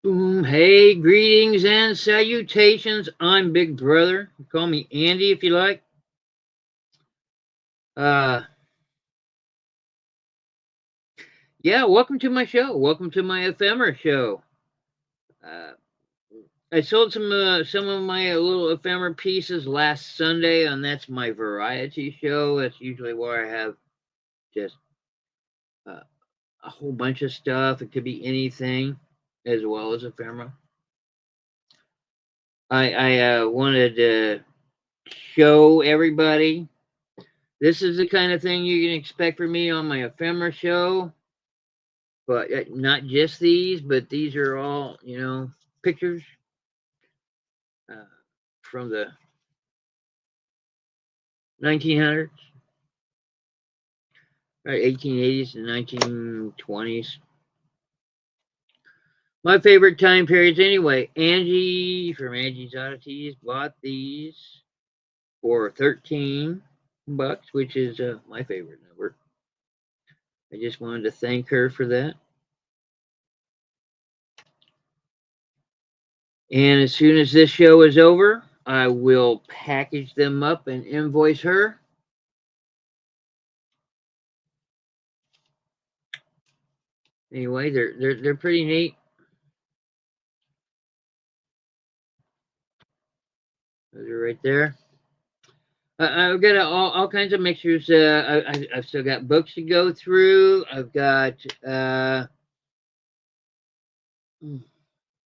Boom. Hey, greetings and salutations. I'm Big Brother. Call me Andy if you like. Uh, yeah, welcome to my show. Welcome to my Ephemera show. Uh, I sold some of my little ephemera pieces last Sunday, and that's my variety show. That's usually where I have just uh, a whole bunch of stuff. It could be anything, as well as ephemera. I wanted to show everybody. This is the kind of thing you can expect from me on my ephemera show, but not just these, but these are all, pictures uh, from the 1900s, right, 1880s and 1920s. My favorite time periods, anyway. Angie from Angie's Oddities bought these for $13, which is my favorite number. I just wanted to thank her for that. And as soon as this show is over, I will package them up and invoice her. Anyway, they're pretty neat. Those are right there. I've got all kinds of mixtures. I've still got books to go through. I've got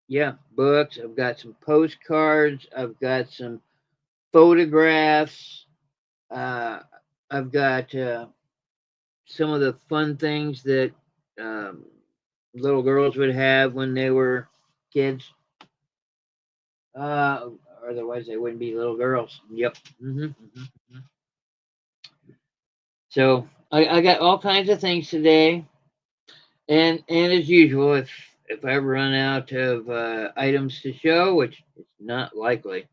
yeah, books. I've got some postcards. I've got some photographs. Uh, I've got some of the fun things that um, little girls would have when they were kids. Uh, Otherwise, they wouldn't be little girls. Yep. Hmm. So I got all kinds of things today, and as usual, if I ever run out of items to show, which is not likely,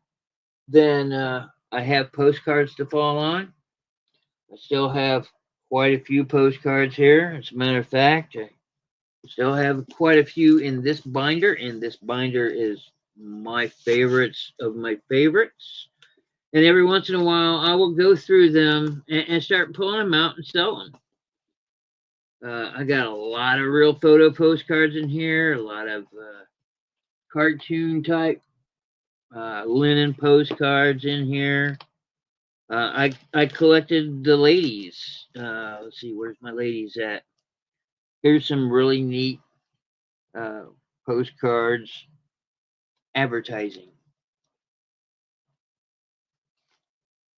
then I have postcards to fall on. I still have quite a few postcards here. As a matter of fact, I still have quite a few in this binder, and this binder is my favorites of my favorites. And every once in a while, I will go through them and start pulling them out and sell them. I got a lot of real photo postcards in here, a lot of cartoon type linen postcards in here. I collected the ladies. Let's see, where's my ladies at? Here's some really neat uh, postcards advertising.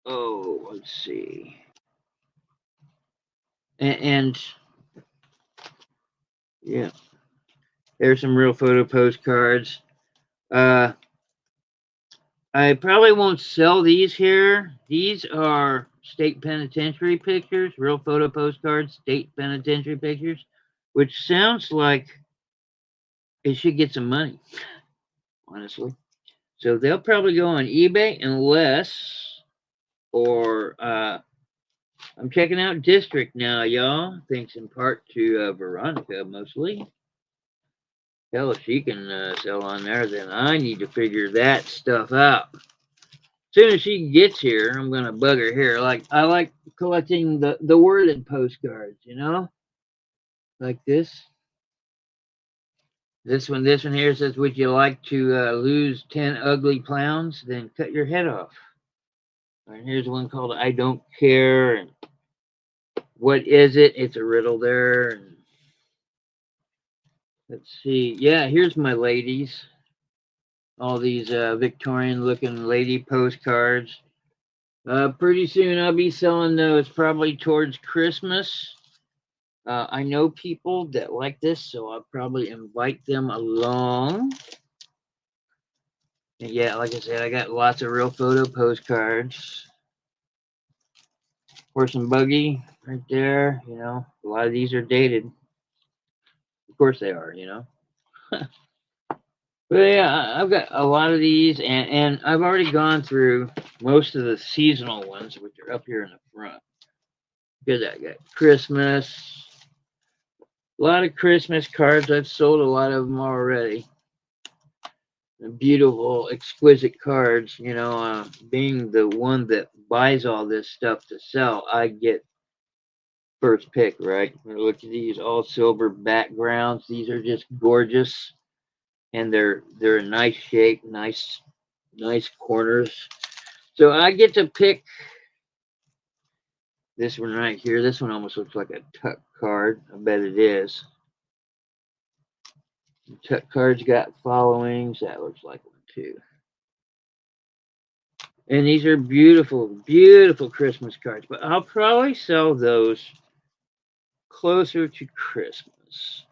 Oh, let's see. And yeah, there's some real photo postcards. Uh, I probably won't sell these here. These are state penitentiary pictures, real photo postcards, state penitentiary pictures, which sounds like it should get some money, honestly. So they'll probably go on eBay unless, or I'm checking out District now, y'all. Thanks in part to Veronica mostly. Hell, if she can sell on there, then I need to figure that stuff out. Soon as she gets here, I'm gonna bug her here. Like I like collecting the worded postcards, like this. This one here says, "Would you like to lose 10 ugly pounds? Then cut your head off." And here's one called "I Don't Care." And what is it? It's a riddle there. And let's see. Yeah, here's my ladies. All these Victorian-looking lady postcards. Pretty soon I'll be selling those, probably towards Christmas. I know people that like this, so I'll probably invite them along. And yeah, like I said, I got lots of real photo postcards. Horse and buggy right there. A lot of these are dated. Of course they are. But yeah, I've got a lot of these, and I've already gone through most of the seasonal ones, which are up here in the front. Because I got Christmas, a lot of Christmas cards. I've sold a lot of them already. beautiful, exquisite cards. You know, being the one that buys all this stuff to sell, I get first pick, right? Look at these all silver backgrounds. These are just gorgeous, and they're a nice shape, nice corners. So I get to pick this one right here. This one almost looks like a tuck card. I bet it is. Tuck cards got followings. That looks like one too. And these are beautiful, beautiful Christmas cards. But I'll probably sell those closer to Christmas.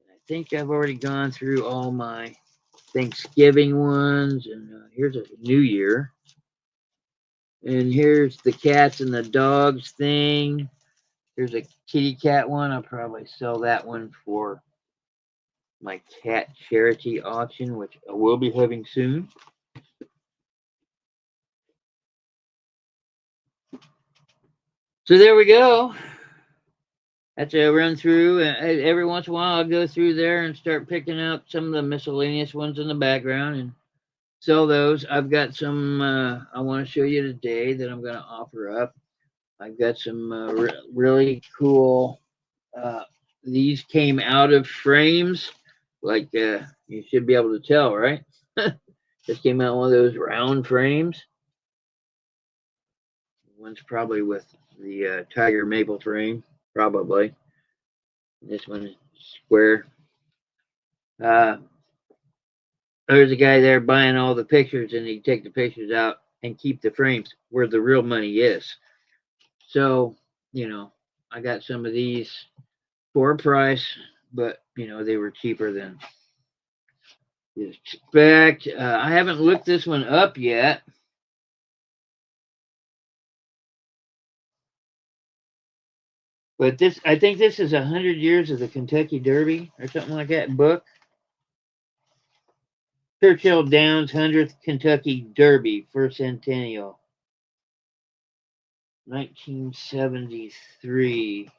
I think I've already gone through all my Thanksgiving ones. And here's a New Year. And here's the cats and the dogs thing. Here's a kitty cat one. I'll probably sell that one for my cat charity auction, which I will be having soon. So there we go. That's a run through. Every once in a while, I'll go through there and start picking up some of the miscellaneous ones in the background and sell those. I've got some I want to show you today that I'm going to offer up. I've got some really cool. Uh, these came out of frames, like you should be able to tell, right? This came out one of those round frames. One's probably with the tiger maple frame, probably. This one is square. Uh, there's a guy there buying all the pictures, and he take the pictures out and keep the frames where the real money is. So, you know, I got some of these for a price, but you know they were cheaper than you expect. I haven't looked this one up yet. But this, I think this is 100 years of the Kentucky Derby or something like that book. Churchill Downs 100th Kentucky Derby, first centennial, 1973.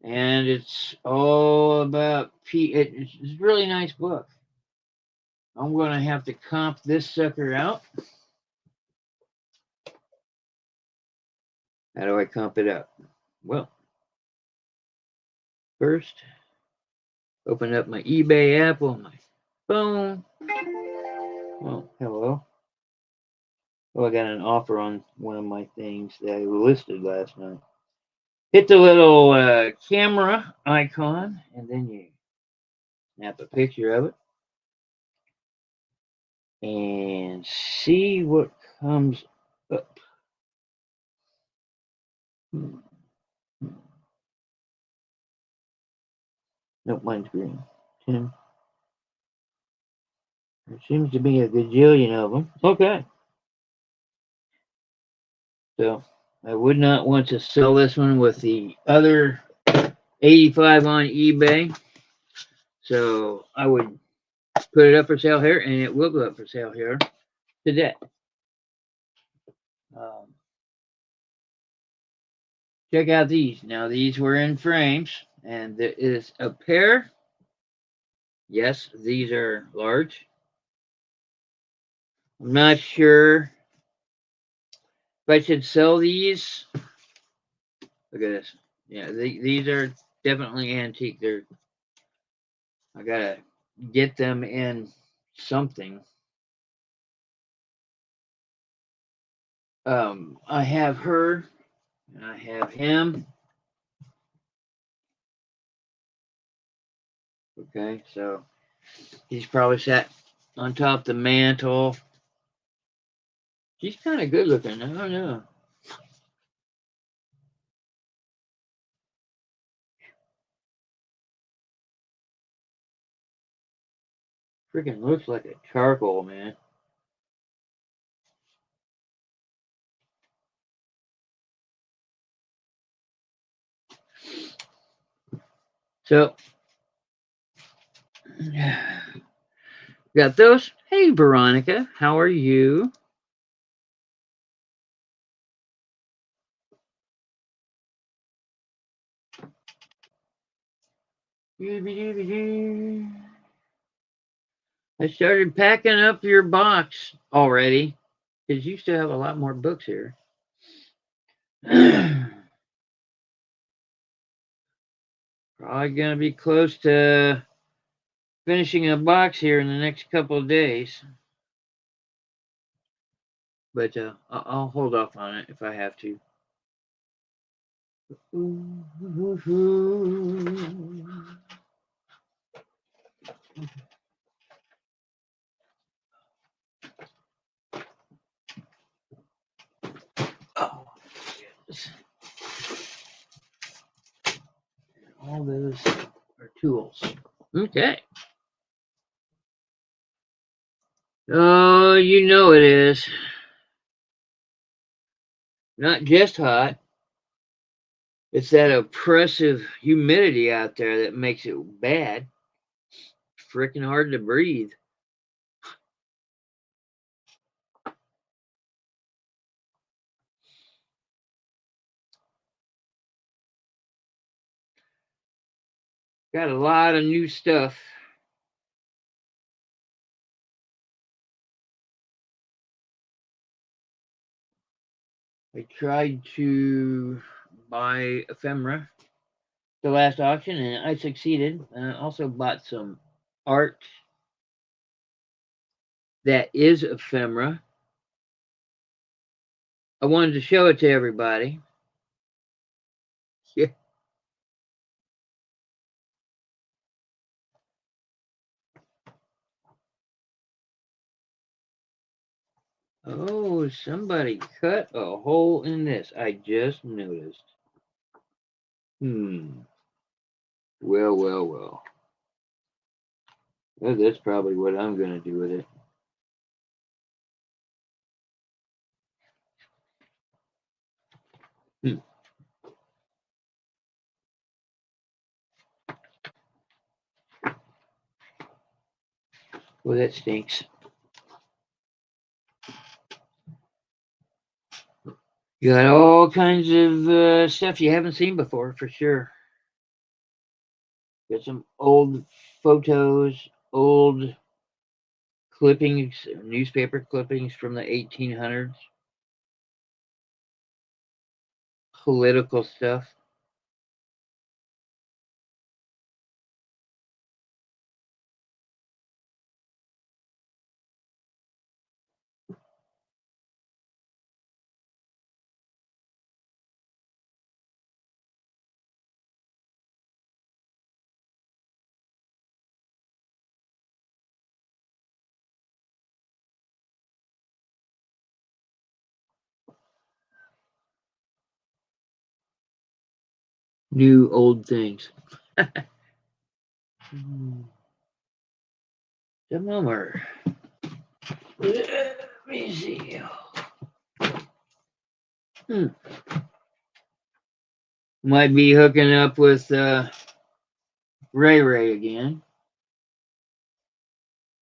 And it's all about it's a really nice book. I'm going to have to comp this sucker out. How do I comp it up? Well, first, open up my eBay app on my phone. Oh, hello. Oh, I got an offer on one of my things that I listed last night. Hit the little camera icon, and then you snap a picture of it and see what comes up. Hmm. Nope, mine's green. 10. There seems to be a gajillion of them. Okay. So I would not want to sell this one with the other 85 on eBay. So I would put it up for sale here, and it will go up for sale here today. Um, check out these. Now, these were in frames, and there is a pair. Yes, these are large. I'm not sure if I should sell these. Look at this. Yeah, these are definitely antique. I gotta get them in something. I have her, and I have him. Okay, so he's probably sat on top of the mantle. She's kind of good looking. I don't know. Freaking looks like a charcoal, man. So, got those. Hey, Veronica, how are you? I started packing up your box already because you still have a lot more books here. Probably going to be close to finishing a box here in the next couple of days. But I'll hold off on it if I have to. Oh, yes. All those are tools. Okay. Oh, you know it is. Not just hot. It's that oppressive humidity out there that makes it bad. Freaking hard to breathe. Got a lot of new stuff. I tried to buy Ephemera, the last auction, and I succeeded. I also bought some art that is Ephemera. I wanted to show it to everybody. Yeah. Oh, somebody cut a hole in this. I just noticed. Hmm. Well, well, well. Well, that's probably what I'm going to do with it. Hmm. Well, that stinks. You got all kinds of stuff you haven't seen before, for sure. Got some old photos, old clippings, newspaper clippings from the 1800s, political stuff. New old things. The mummer. Let me see. Hmm. Might be hooking up with Ray Ray again.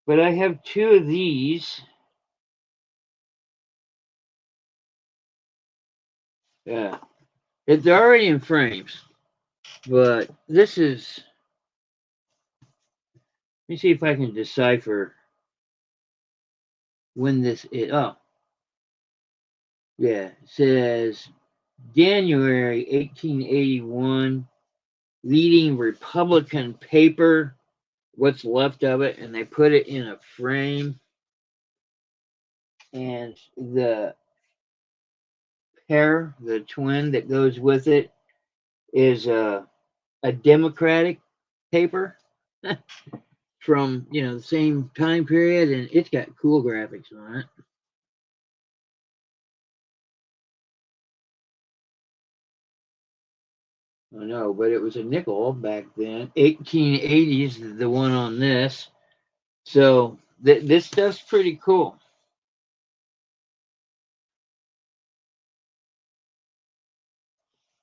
But I have two of these. Yeah. It's already in frames. But this is. Let me see if I can decipher when this is. Oh, yeah. It says January 1881, leading Republican paper, what's left of it, and they put it in a frame. And the pair, the twin that goes with it, is a Democratic paper from the same time period, and it's got cool graphics on it. I know, but it was a nickel back then. 1880s, the one on this. So this stuff's pretty cool.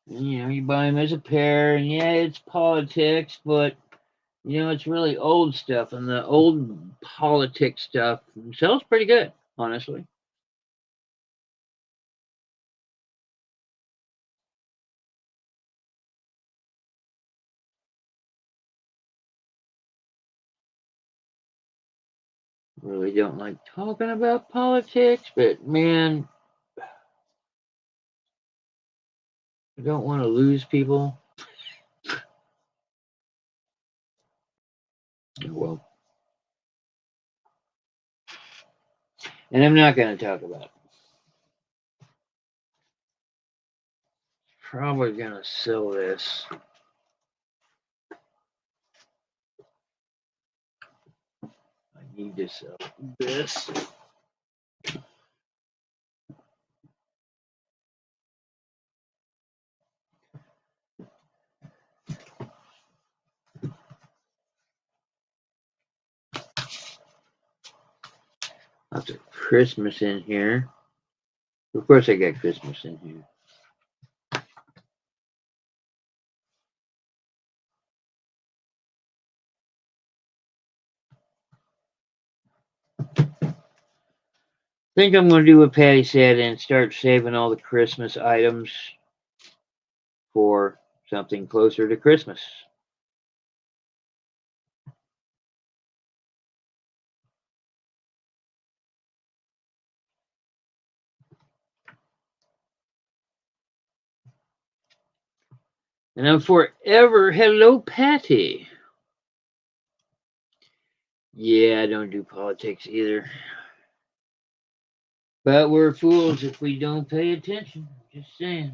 And, you buy them as a pair, and yeah, it's politics, but it's really old stuff, and the old politics stuff sells pretty good, honestly. Really don't like talking about politics, but man, I don't want to lose people. Well, and I'm not going to talk about it. Probably going to sell this. I need to sell this. Lots of Christmas in here. Of course, I got Christmas in here. I think I'm going to do what Patty said and start saving all the Christmas items for something closer to Christmas. And I'm forever, hello, Patty. Yeah, I don't do politics either. But we're fools if we don't pay attention. Just saying.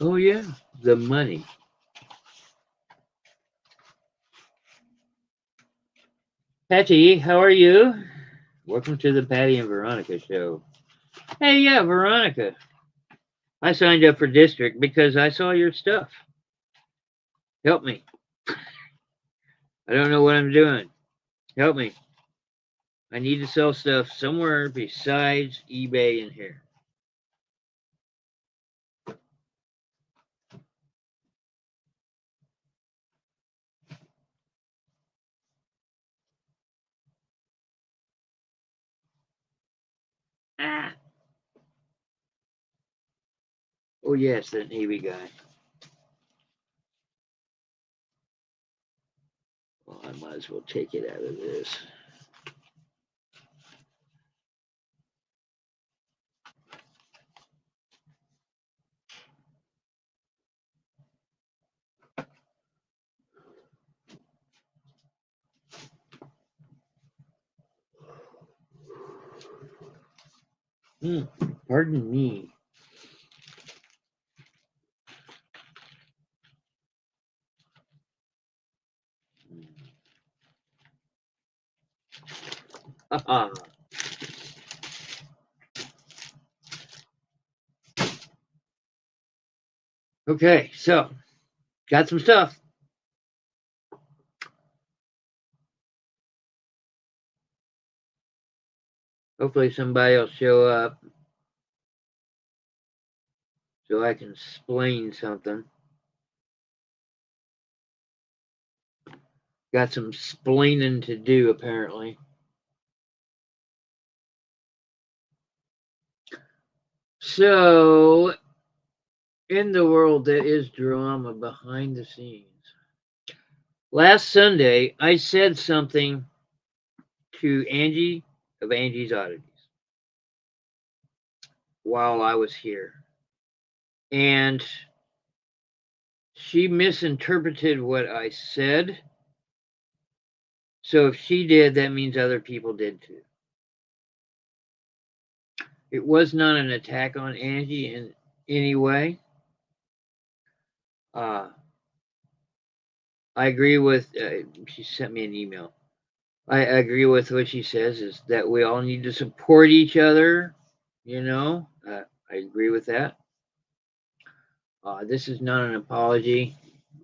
Oh, yeah, the money. Patty, how are you? Welcome to the Patty and Veronica show. Hey, yeah, Veronica. I signed up for district because I saw your stuff. Help me. I don't know what I'm doing. Help me. I need to sell stuff somewhere besides eBay and here. Ah. Oh, yes, that Navy guy. Well, I might as well take it out of this. Pardon me. Okay, so got some stuff. Hopefully somebody will show up so I can explain something. Got some splaining to do, apparently. So, in the world that is drama behind the scenes. Last Sunday, I said something to Angie of Angie's Oddities while I was here. And she misinterpreted what I said. So if she did, that means other people did too. It was not an attack on Angie in any way. I agree with, she sent me an email. I agree with what she says is that we all need to support each other. You know, I agree with that. This is not an apology.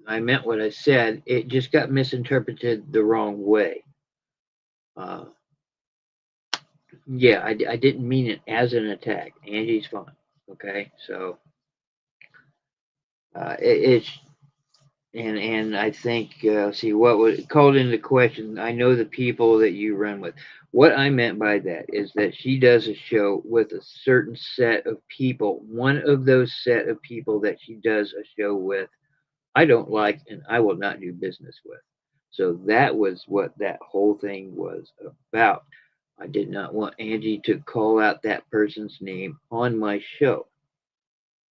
I meant what I said. It just got misinterpreted the wrong way. Yeah, I didn't mean it as an attack. Angie's fine. Okay, so it's and I think see what was called into question. I know the people that you run with. What I meant by that is that she does a show with a certain set of people. One of those set of people that she does a show with, I don't like and I will not do business with. So that was what that whole thing was about. I did not want Angie to call out that person's name on my show.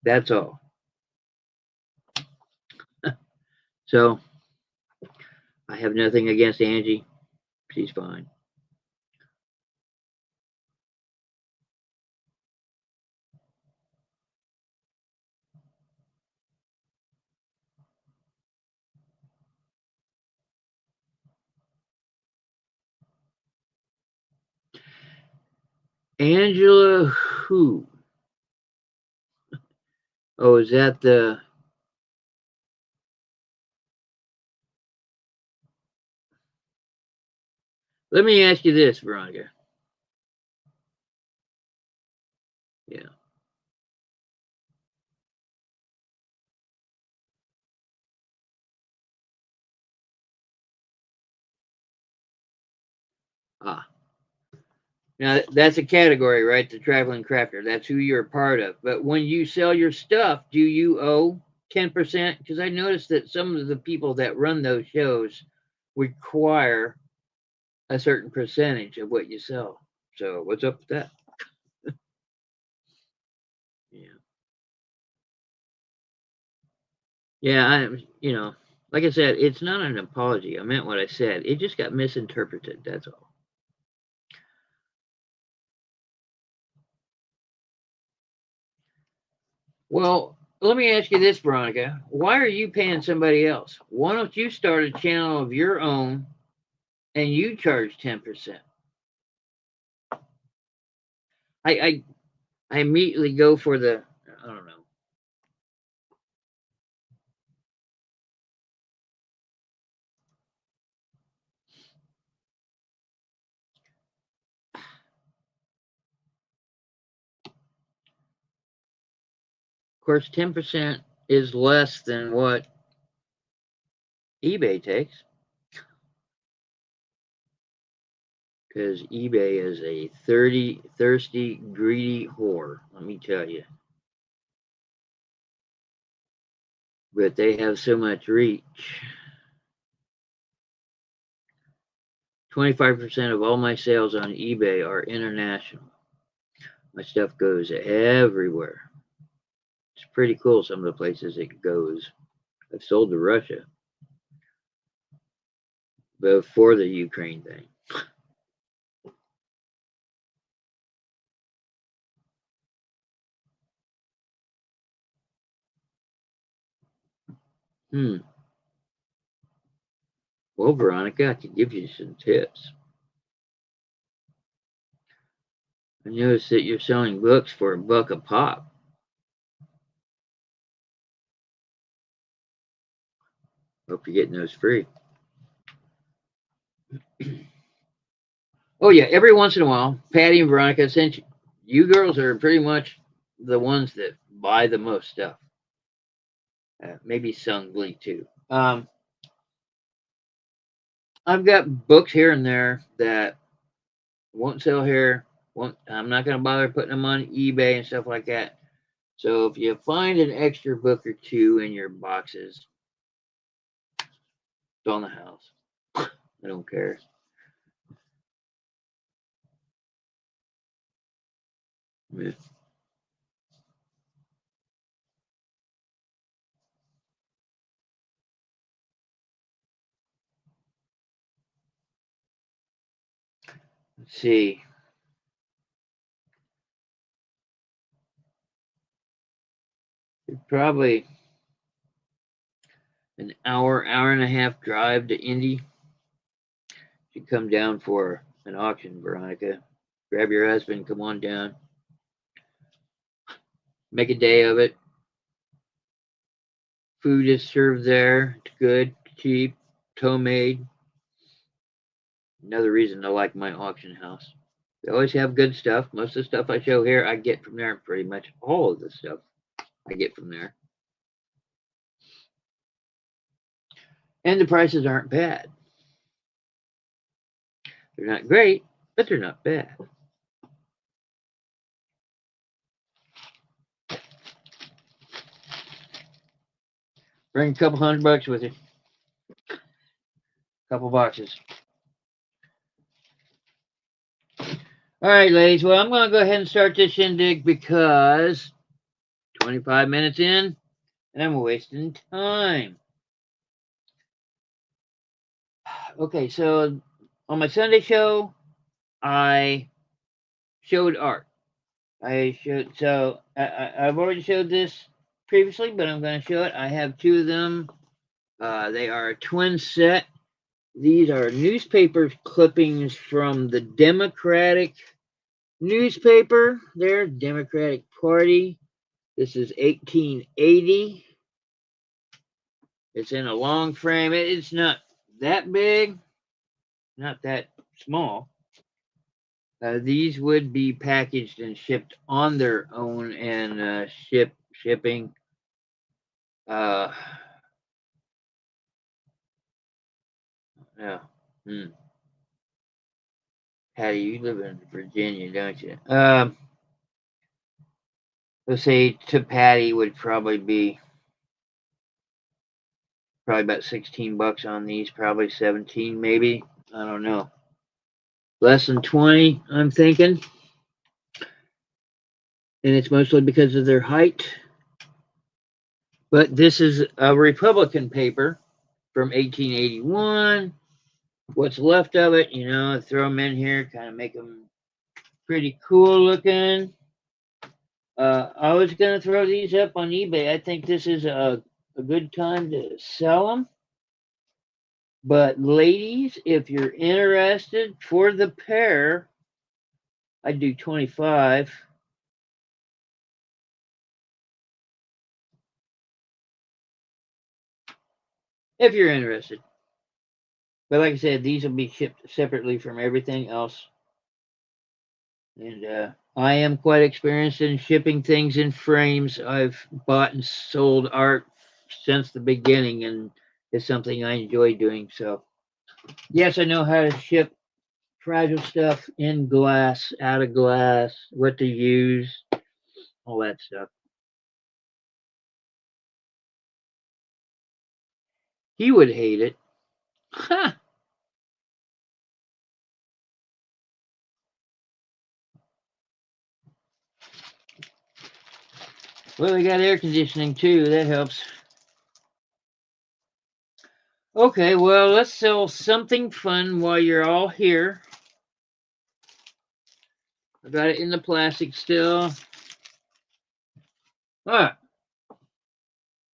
That's all. So I have nothing against Angie. She's fine. Angela who? Oh, is that the... Let me ask you this, Veronica. Yeah. Ah. Now that's a category, right? The traveling crafter. That's who you're a part of. But when you sell your stuff, do you owe 10%? Because I noticed that some of the people that run those shows require a certain percentage of what you sell. So what's up with that? Yeah. Yeah, like I said, it's not an apology. I meant what I said. It just got misinterpreted. That's all. Well, let me ask you this, Veronica. Why are you paying somebody else? Why don't you start a channel of your own and you charge 10%? I I immediately go for the, I don't know. Of course, 10% is less than what eBay takes because eBay is a thirsty, greedy whore. Let me tell you. But they have so much reach. 25% of all my sales on eBay are international. My stuff goes everywhere. It's pretty cool some of the places it goes. I've sold to Russia before the Ukraine thing. Hmm. Well, Veronica, I could give you some tips. I noticed that you're selling books for $1 a pop. Hope you're getting those free. Oh yeah, every once in a while, Patty and Veronica, since you girls are pretty much the ones that buy the most stuff. Maybe Sung Lee too. I've got books here and there that won't sell here. Won't. I'm not going to bother putting them on eBay and stuff like that. So if you find an extra book or two in your boxes, it's on the house. I don't care. Yeah. Let's see. Probably an hour and a half drive to Indy. You come down for an auction, Veronica. Grab your husband, come on down. Make a day of it. Food is served there. It's good, cheap, homemade. Another reason I like my auction house. They always have good stuff. Most of the stuff I show here, I get from there. Pretty much all of the stuff I get from there. And the prices aren't bad. They're not great, but they're not bad. Bring a couple $100 with you. Couple boxes. All right, ladies. Well, I'm going to go ahead and start this shindig because 25 minutes in and I'm wasting time. Okay, so on my Sunday show, I showed art. I've already showed this previously, but I'm going to show it. I have two of them. They are a twin set. These are newspaper clippings from the Democratic newspaper, their Democratic Party. This is 1880. It's in a long frame. It's not that big, not that small. These would be packaged and shipped on their own and shipping. Yeah. Patty, you live in Virginia, don't you? Let's say to Patty would probably be about $16 on these, probably 17 maybe. I don't know. Less than 20, I'm thinking. And it's mostly because of their height. But this is a Republican paper from 1881. What's left of it, throw them in here, kind of make them pretty cool looking. I was going to throw these up on eBay. I think this is a good time to sell them. But ladies, if you're interested for the pair, I'd do 25. If you're interested. But like I said, these will be shipped separately from everything else. And I am quite experienced in shipping things in frames. I've bought and sold art since the beginning, and it's something I enjoy doing. So, yes, I know how to ship fragile stuff in glass, out of glass, what to use, all that stuff. He would hate it. Ha! Well, we got air conditioning too. That helps. Okay, well, let's sell something fun while you're all here. I got it in the plastic still. Ah,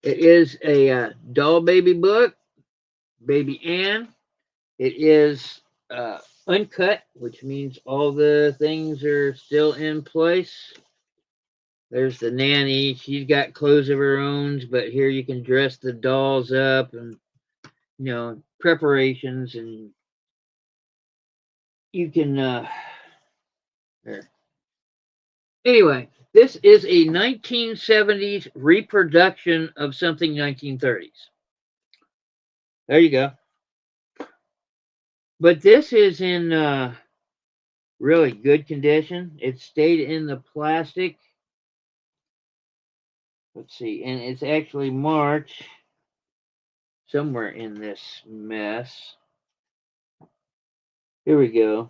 it is a doll baby book, Baby Ann. It is uncut, which means all the things are still in place. There's the nanny. She's got clothes of her own, but here you can dress the dolls up and, preparations, and you can, there. Anyway, this is a 1970s reproduction of something 1930s. There you go. But this is in really good condition. It stayed in the plastic. Let's see, and it's actually March somewhere in this mess. Here we go.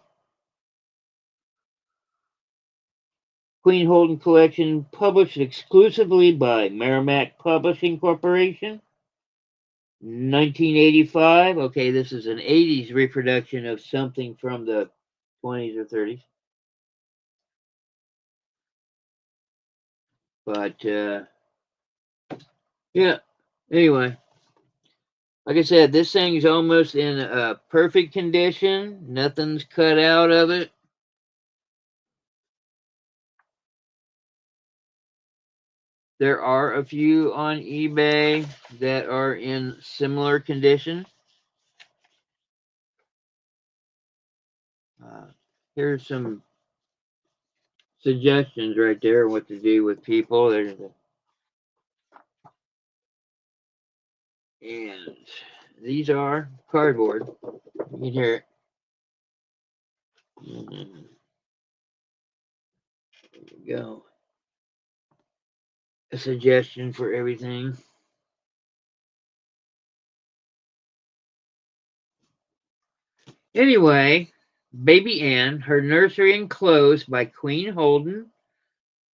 Queen Holden Collection, published exclusively by Merrimack Publishing Corporation. 1985. Okay, this is an 80s reproduction of something from the 20s or 30s. But, yeah, anyway. Like I said, this thing's almost in a perfect condition. Nothing's cut out of it. There are a few on eBay that are in similar condition. Here's some suggestions right there what to do with people. And these are cardboard. You can hear it. There we go. A suggestion for everything. Anyway, Baby Anne, Her Nursery and Clothes by Queen Holden,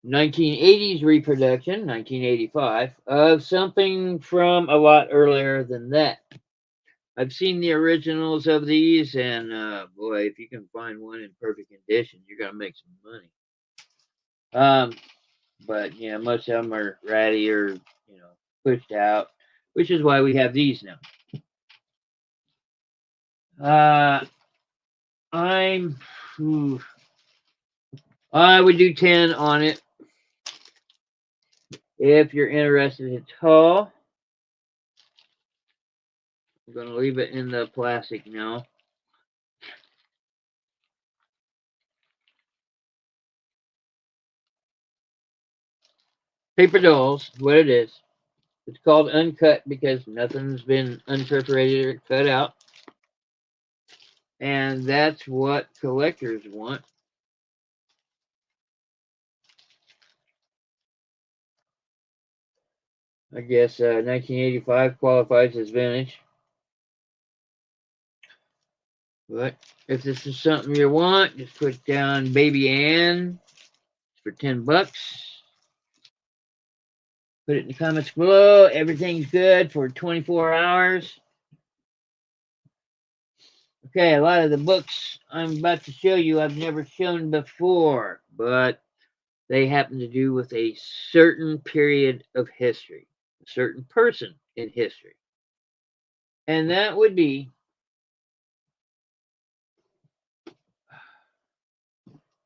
1980s reproduction, 1985, of something from a lot earlier than that. I've seen the originals of these, and boy, if you can find one in perfect condition, you're gonna make some money. But yeah, most of them are ratty or pushed out, which is why we have these now. I'm. I would do 10 on it if you're interested at all. I'm going to leave it in the plastic now. Paper dolls, what it is. It's called uncut because nothing's been unperforated or cut out. And that's what collectors want. I guess 1985 qualifies as vintage. But if this is something you want, just put down Baby Anne for $10. Put it in the comments below. Everything's good for 24 hours. Okay, a lot of the books I'm about to show you I've never shown before, but they happen to do with a certain period of history, a certain person in history. And that would be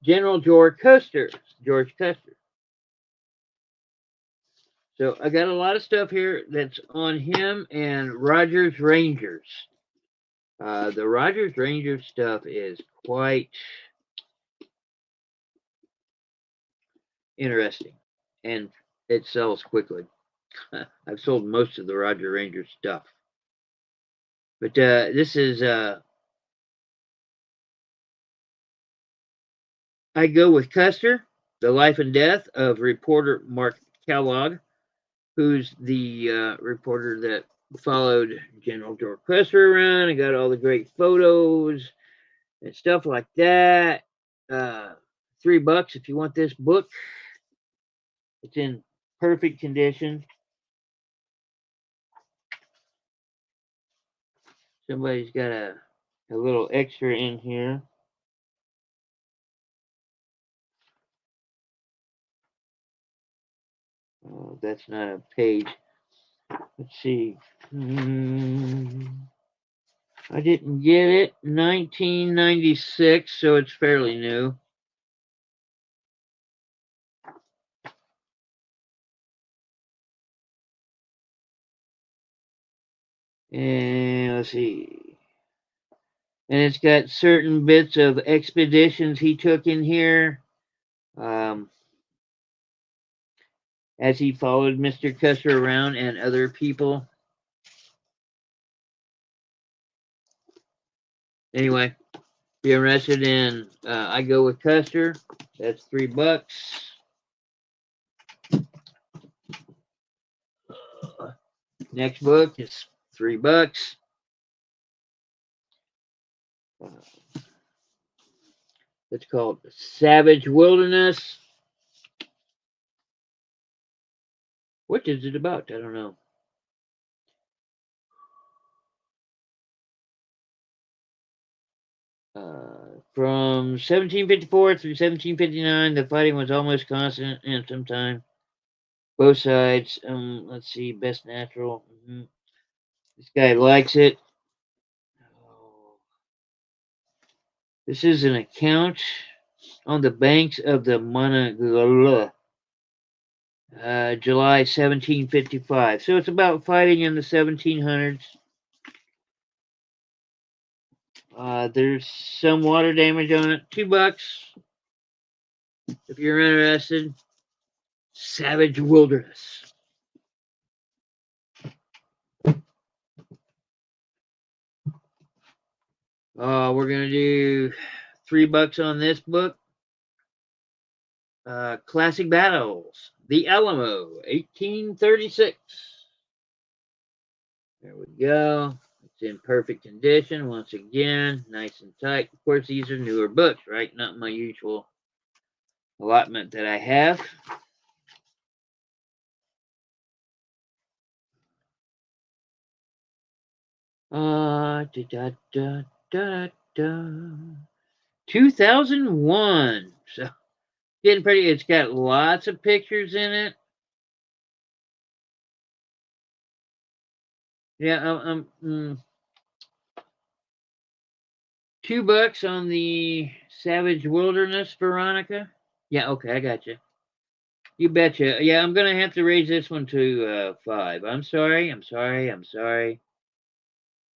General George Custer. So I got a lot of stuff here that's on him and Rogers Rangers. The Rogers Rangers stuff is quite interesting, and it sells quickly. I've sold most of the Roger Rangers stuff. But this is I Go with Custer, The Life and Death of reporter Mark Kellogg, who's the reporter that followed General George Custer around and got all the great photos and stuff like that. $3 if you want this book. It's in perfect condition. Somebody's got a little extra in here. Oh, that's not a page. Let's see. I didn't get it. 1996, so it's fairly new. And let's see. And it's got certain bits of expeditions he took in here. As he followed Mr. Custer around and other people. Anyway, if you're interested in I Go with Custer, that's $3. Next book is $3. It's called Savage Wilderness. What is it about? I don't know. From 1754 through 1759, the fighting was almost constant, and sometimes both sides. Let's see, best natural. This guy likes it. Oh. This is an account on the banks of the Monongahela, July 1755. So it's about fighting in the 1700s. There's some water damage on it. $2 if you're interested. Savage Wilderness. We're gonna do $3 on this book. Classic Battles, The Alamo, 1836. There we go. It's in perfect condition. Once again, nice and tight. Of course, these are newer books, right? Not my usual allotment that I have. Da, da, da, da, da. 2001. So getting pretty. It's got lots of pictures in it. Yeah, $2 on the Savage Wilderness, Veronica. Yeah, okay, I got you. You betcha. Yeah, I'm gonna have to raise this one to 5. I'm sorry.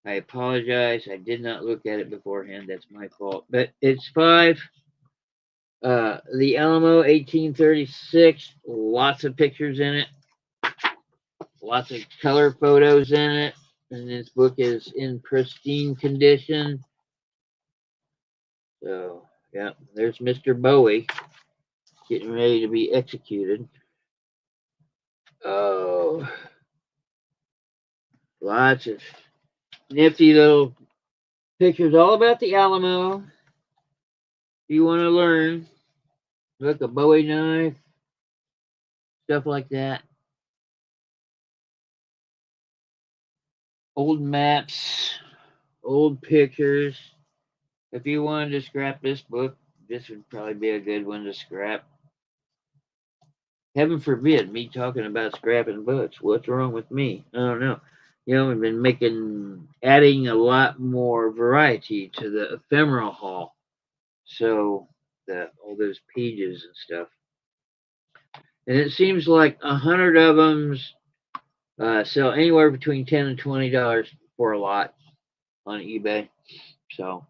I apologize. I did not look at it beforehand. That's my fault. But it's 5. The Alamo, 1836. Lots of pictures in it. Lots of color photos in it. And this book is in pristine condition. So, yeah, there's Mr. Bowie getting ready to be executed. Oh, lots of nifty little pictures all about the Alamo. If you want to learn, look, a Bowie knife, stuff like that. Old maps, old pictures. If you wanted to scrap this book, this would probably be a good one to scrap. Heaven forbid me talking about scrapping books. What's wrong with me? I don't know. You know, we've been adding a lot more variety to the ephemeral haul. So all those pages and stuff. And it seems like 100 of them sell anywhere between $10 and $20 for a lot on eBay. So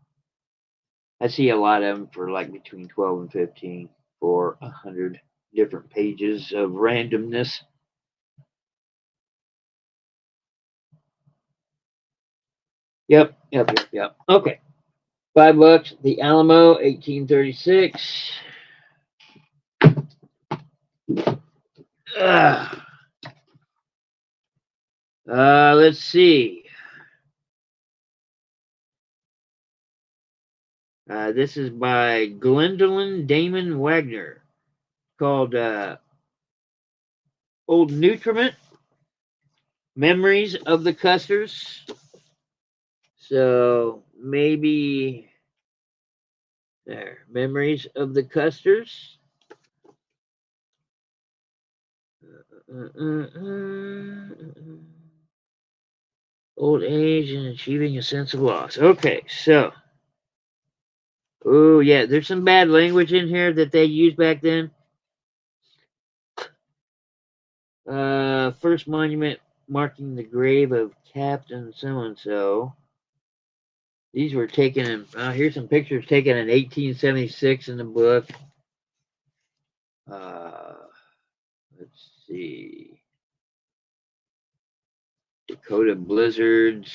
I see a lot of them for like between 12 and 15 for 100 different pages of randomness. Yep. Okay. $5. The Alamo, 1836. Let's see. This is by Gwendolyn Damon Wagner, called Old Nutriment, Memories of the Custers. So maybe there, Memories of the Custers. Old age and achieving a sense of loss. Okay, so. Oh, yeah, there's some bad language in here that they used back then. First monument marking the grave of Captain so-and-so. These were taken in, here's some pictures taken in 1876 in the book. Let's see. Dakota Blizzards.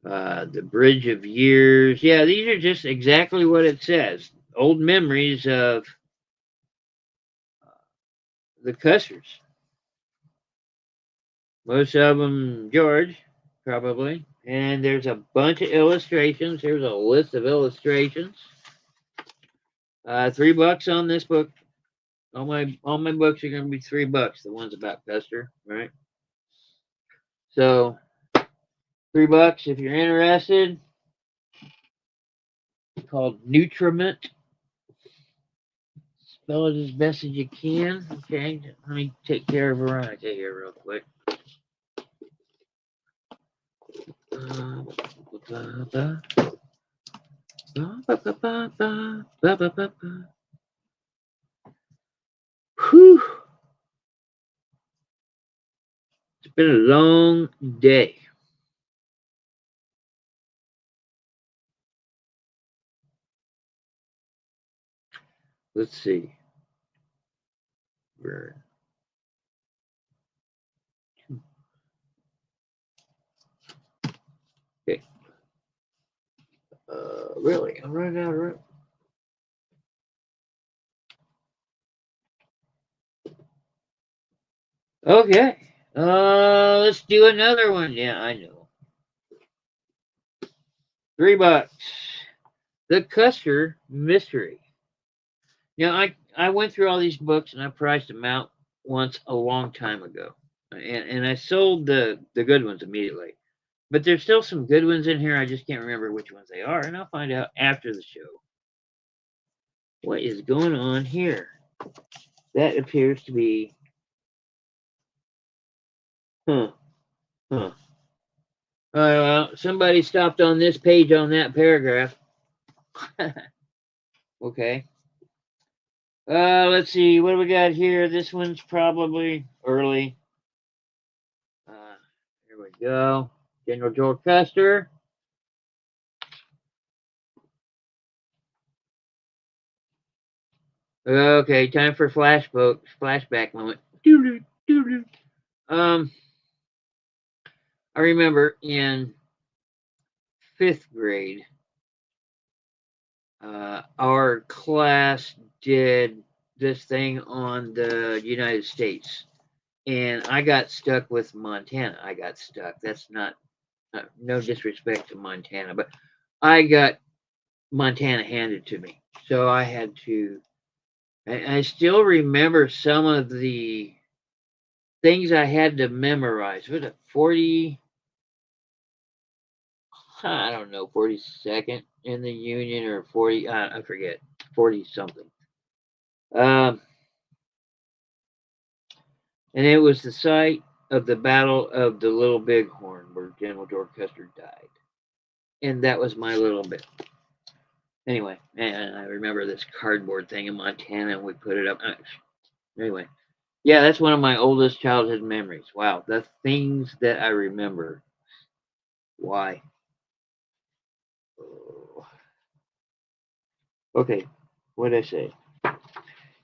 The Bridge of Years. Yeah, these are just exactly what it says. Old memories of the Cussers. Most of them George, probably. And there's a bunch of illustrations. Here's a list of illustrations. $3 on this book. All my books are going to be $3. The ones about Custer, right? So $3 if you're interested. It's called Nutriment. Spell it as best as you can. Okay, let me take care of Veronica here real quick. Whew. It's been a long day. Let's see. Okay. Really? I'm running out of room. Okay. Let's do another one. Yeah, I know. $3. The Custer Mystery. Now, I went through all these books and I priced them out once a long time ago. And I sold the good ones immediately. But there's still some good ones in here. I just can't remember which ones they are. And I'll find out after the show what is going on here. That appears to be. Huh. Huh. Well, somebody stopped on this page on that paragraph. Okay. Let's see. What do we got here? This one's probably early. Here we go. General George Custer. Okay, time for flashback moment. Um, I remember in 5th grade, our class did this thing on the United States, and I got stuck with Montana. I got stuck. That's not no disrespect to Montana, but I got Montana handed to me, so I had to. I still remember some of the things I had to memorize. Was it 40? I don't know, 42nd in the Union or 40, I forget, 40 something. Um, and it was the site of the Battle of the Little Bighorn where General George Custer died. And that was my little bit. Anyway, and I remember this cardboard thing in Montana and we put it up. Anyway, yeah, that's one of my oldest childhood memories. Wow, the things that I remember. Why? Oh. Okay, what did I say?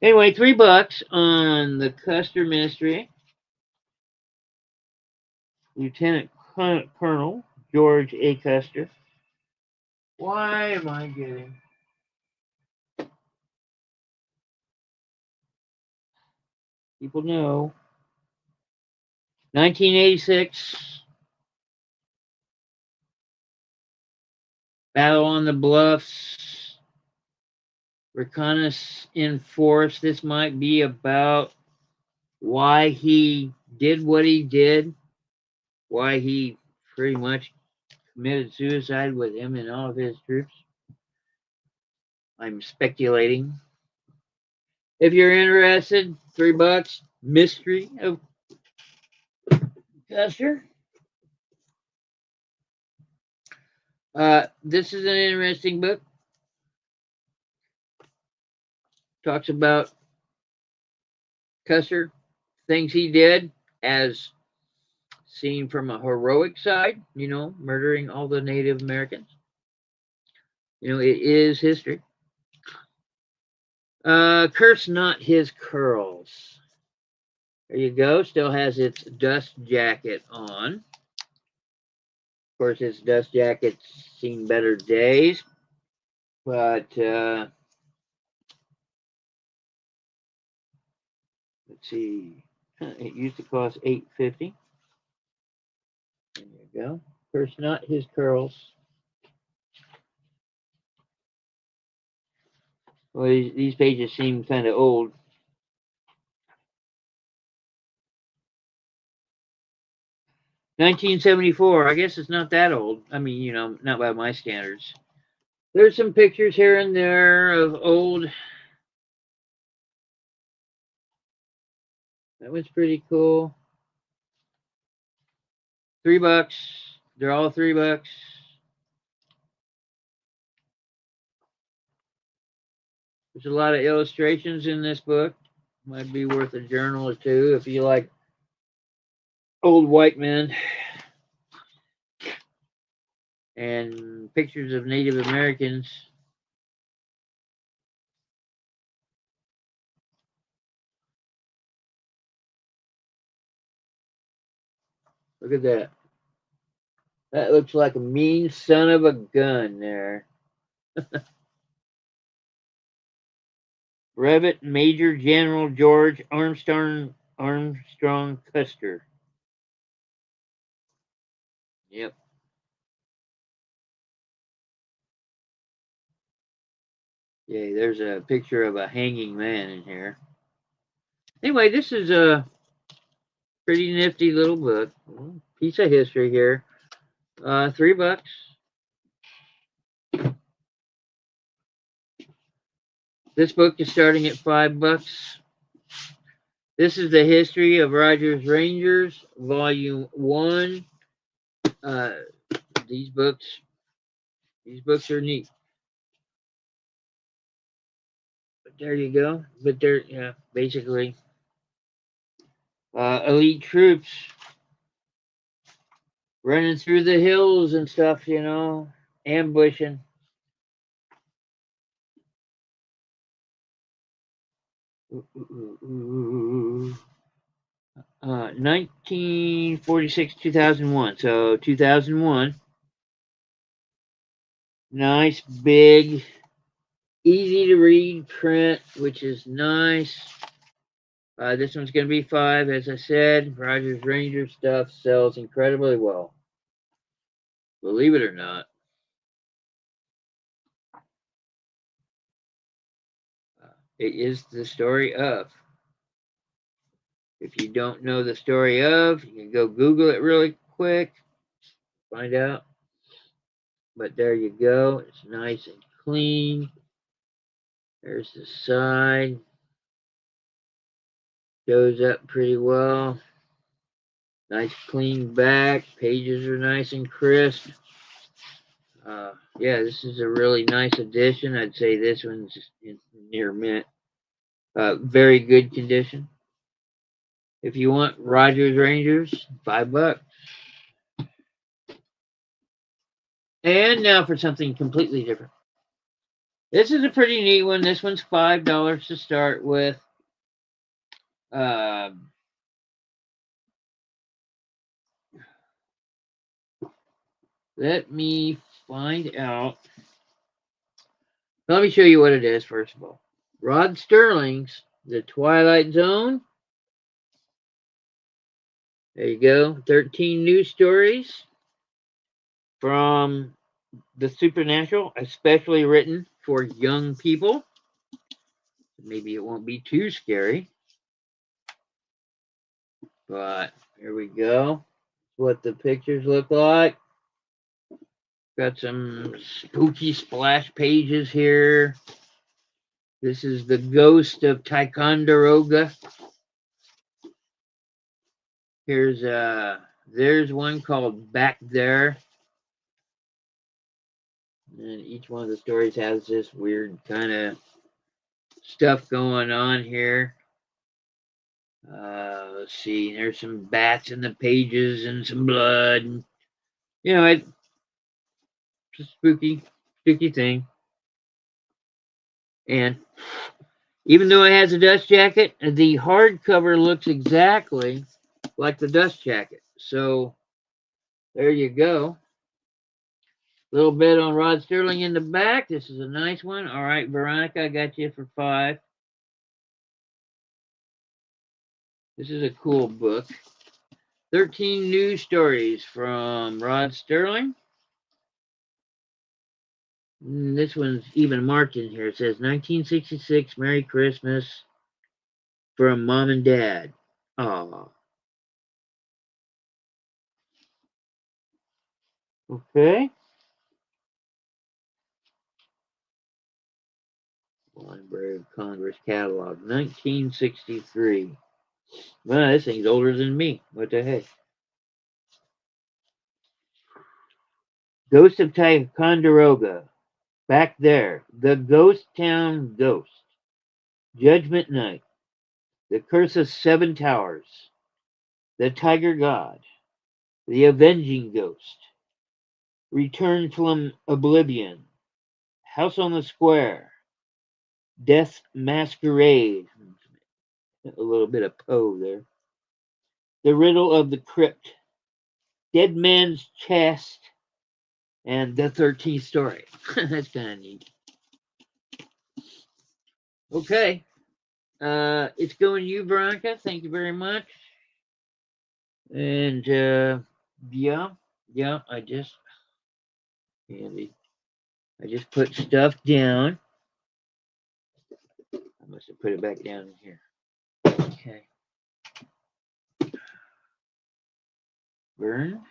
Anyway, $3 on the Custer Ministry. Lieutenant Colonel George A. Custer. Why am I getting? People know. 1986. Battle on the Bluffs. Reconnaissance in force. This might be about why he did what he did. Why he pretty much committed suicide with him and all of his troops. I'm speculating. If you're interested, $3. Mystery of Custer. This is an interesting book. Talks about Custer, things he did as seen from a heroic side, murdering all the Native Americans. It is history. Curse not his curls. There you go. Still has its dust jacket on. Of course, its dust jacket's seen better days, but let's see. It used to cost $8.50. There you go. Curse not his curls. Well, these pages seem kind of old. 1974. I guess it's not that old. I mean, not by my standards. There's some pictures here and there of old. That was pretty cool. $3. They're all $3. There's a lot of illustrations in this book. Might be worth a journal or two if you like old white men. And pictures of Native Americans. Look at that. That looks like a mean son of a gun there. Brevet Major General George Armstrong Custer. Yep. Yeah, there's a picture of a hanging man in here. Anyway, this is a pretty nifty little book. Piece of history here. $3. This book is starting at $5. This is the history of Rogers Rangers, Volume 1. Uh, these books are neat. But there you go. But they're basically elite troops running through the hills and stuff, ambushing. 1946, 2001. So 2001. Nice, big, easy to read print, which is nice. This one's going to be 5, as I said. Rogers Ranger stuff sells incredibly well. Believe it or not. It is the story of. If you don't know the story of, you can go Google it really quick, find out. But there you go. It's nice and clean. There's the side. Shows up pretty well. Nice clean back. Pages are nice and crisp. Yeah, this is a really nice edition. I'd say this one's near mint. Very good condition. If you want Rogers Rangers, $5. And now for something completely different. This is a pretty neat one. This one's $5 to start with. Let me find out. Let me show you what it is, first of all. Rod Sterling's The Twilight Zone. There you go. 13 news stories from the supernatural, especially written for young people. Maybe it won't be too scary. But here we go. What the pictures look like. Got some spooky splash pages here. This is the ghost of Ticonderoga. There's one called Back There. And each one of the stories has this weird kind of stuff going on here. Let's see. There's some bats in the pages and some blood. It's a spooky thing. And even though it has a dust jacket, the hardcover looks exactly like the dust jacket. So there you go. A little bit on Rod Sterling in the back. This is a nice one. All right, Veronica, I got you for $5. This is a cool book. 13 news stories from Rod Sterling. This one's even marked in here. It says 1966, Merry Christmas from Mom and Dad. Aw. Okay. Library of Congress catalog, 1963. Well, this thing's older than me. What the heck? Ghost of Ticonderoga. Back There. The Ghost Town Ghost. Judgment Night. The Curse of Seven Towers. The Tiger God. The Avenging Ghost. Return from Oblivion. House on the Square. Death Masquerade. A little bit of Poe there. The Riddle of the Crypt. Dead Man's Chest. And the 13th story. That's kind of neat. Okay. It's going to you, Veronica. Thank you very much. And yeah, I just put stuff down. I must have put it back down in here. Okay. Burn.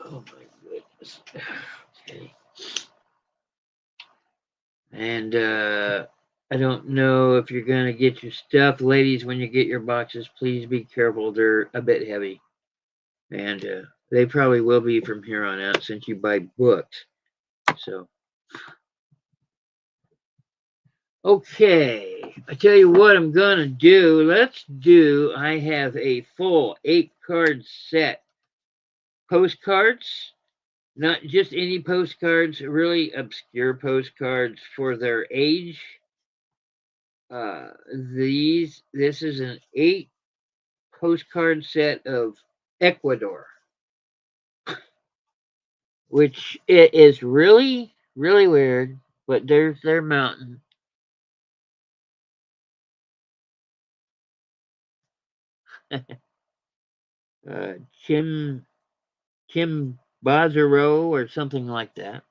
Oh my goodness. Okay. And I don't know if you're going to get your stuff. Ladies, when you get your boxes, please be careful. They're a bit heavy. And they probably will be from here on out since you buy books. So, okay. I tell you what I'm going to do. I have a full 8-card set. Postcards. Not just any postcards, really obscure postcards for their age. This is an 8 postcard set of Ecuador, which it is really, really weird, but there's their mountain. Chim Chimbazaro or something like that.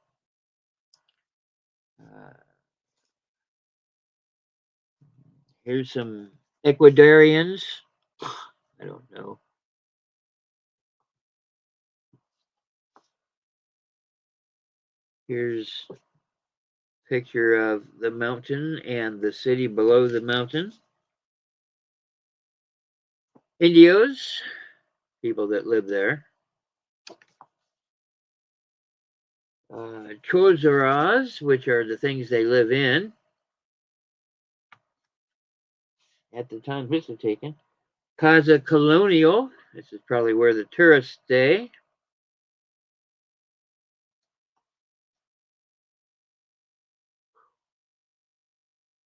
Here's some Ecuadorians. I don't know. Here's a picture of the mountain and the city below the mountain. Indios, people that live there. Chozaras, which are the things they live in. At the time this was taken. Casa Colonial, this is probably where the tourists stay.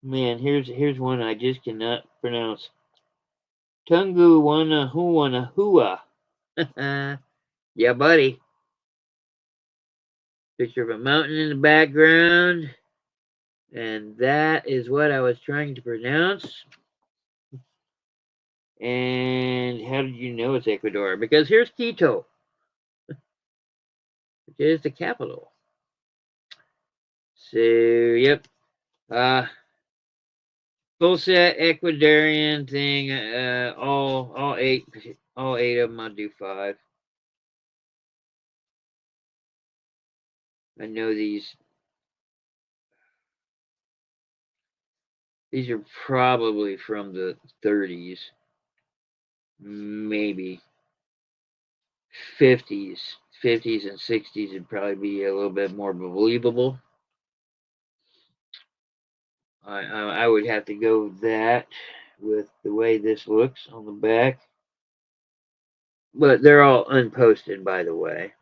Man, here's one I just cannot pronounce. Tungu Wana Hua. Yeah, buddy. Picture of a mountain in the background. And that is what I was trying to pronounce. And how did you know it's Ecuador? Because here's Quito, which is the capital. So, yep. Full set Ecuadorian thing. All eight of them. I'll do 5. I know these. These are probably from the 30s, maybe 50s. 50s and 60s would probably be a little bit more believable. I would have to go with that with the way this looks on the back. But they're all unposted, by the way.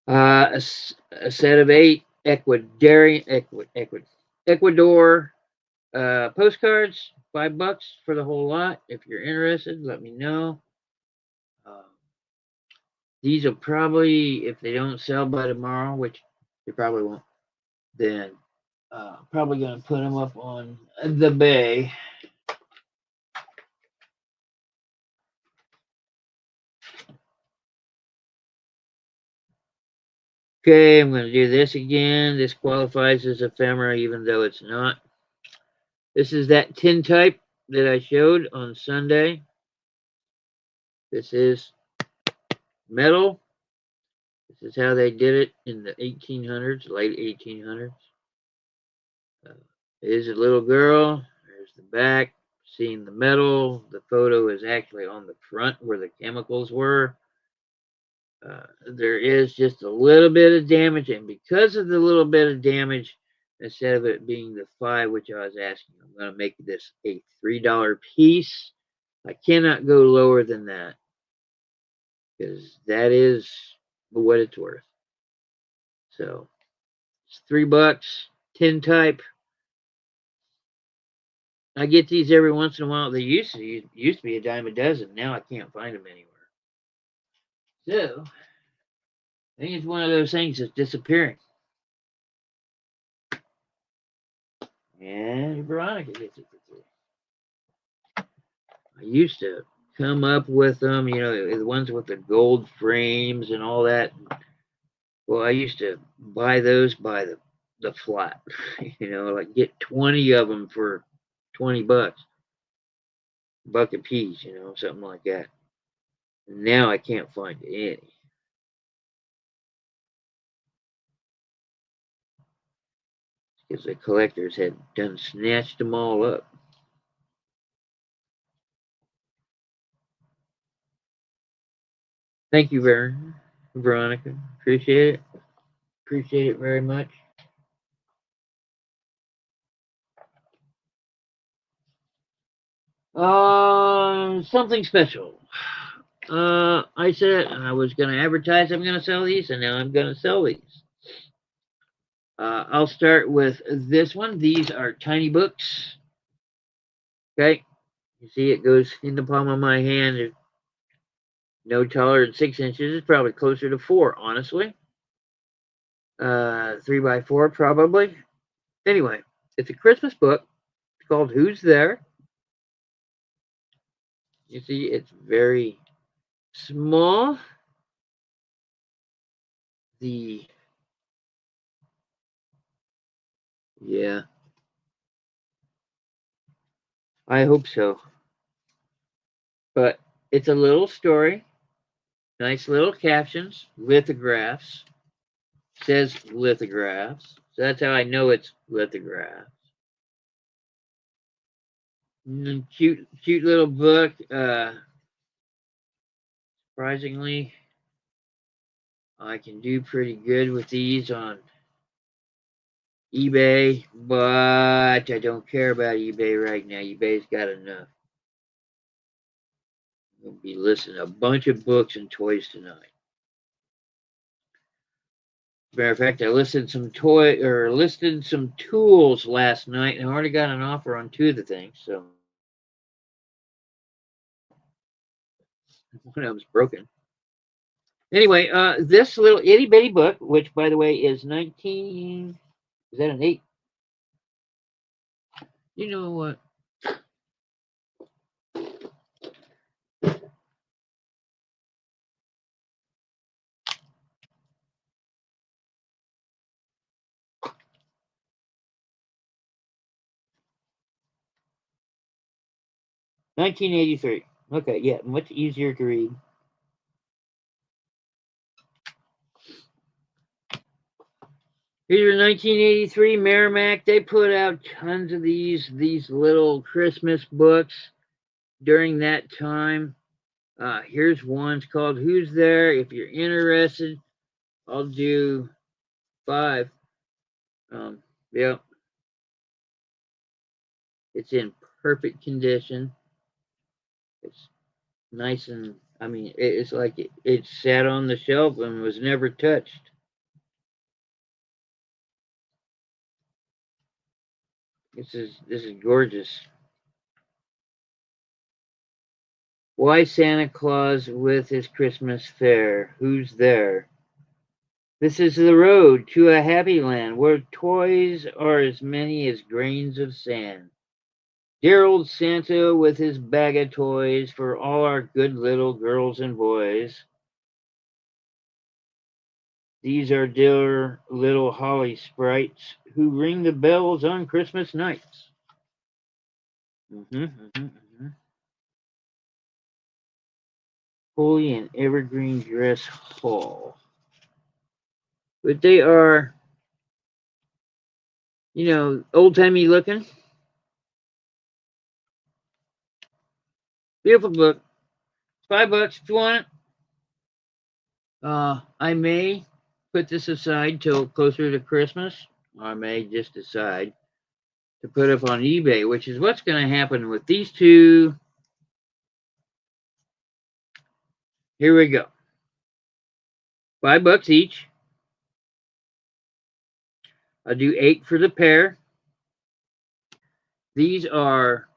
A set of 8 Ecuador postcards, $5 for the whole lot. If you're interested, let me know. These will probably, if they don't sell by tomorrow, which they probably won't, then probably going to put them up on the bay. Okay, I'm going to do this again. This qualifies as ephemera, even though it's not. This is that tin type that I showed on Sunday. This is metal. This is how they did it in the 1800s, late 1800s. There's a little girl. There's the back. Seeing the metal. The photo is actually on the front where the chemicals were. There is just a little bit of damage, and because of the little bit of damage, instead of it being the 5, which I was asking, I'm going to make this a $3 piece. I cannot go lower than that because that is what it's worth. So it's $3, tin type. I get these every once in a while. They used to be a dime a dozen. Now I can't find them anywhere. So I think it's one of those things that's disappearing. And Veronica gets it for free. I used to come up with them, the ones with the gold frames and all that. Well, I used to buy those by the flat, like get 20 of them for $20, buck a piece, something like that. Now I can't find any. Because the collectors had done snatched them all up. Thank you, Veronica. Appreciate it. Appreciate it very much. Something special. I said I was going to advertise I'm going to sell these, and now I'm going to sell these. I'll start with this one. These are tiny books. Okay. You see it goes in the palm of my hand. It's no taller than 6 inches. It's probably closer to 4, honestly. 3x4, probably. Anyway, it's a Christmas book. It's called Who's There? You see, it's very small. Yeah, I hope so. But it's a little story, nice little captions, lithographs. Says lithographs. So that's how I know it's lithographs. Cute little book. Surprisingly, I can do pretty good with these on eBay, but I don't care about eBay right now. eBay's got enough. I'm gonna be listing a bunch of books and toys tonight. Matter of fact, I listed some tools last night, and I already got an offer on 2 of the things. So one of them's broken. Anyway, this little itty bitty book, which by the way is 19. Is that an 8? You know what? $19.83. Okay, yeah, much easier to read. These are 1983 Merrimack. They put out tons of these little Christmas books during that time. Here's one. It's called Who's There? If you're interested, I'll do 5. Yep. It's in perfect condition. It's nice and, it's like it sat on the shelf and was never touched. This is gorgeous. Why Santa Claus with his Christmas fair? Who's there? This is the road to a happy land where toys are as many as grains of sand. Dear old Santa with his bag of toys for all our good little girls and boys. These are dear little holly sprites who ring the bells on Christmas nights. Holy and Evergreen Dress Hall. But they are, old-timey looking. Beautiful book. $5 if you want it. I may put this aside till closer to Christmas. I may just decide to put up on eBay, which is what's going to happen with these 2. Here we go. $5 each. I'll do 8 for the pair. These are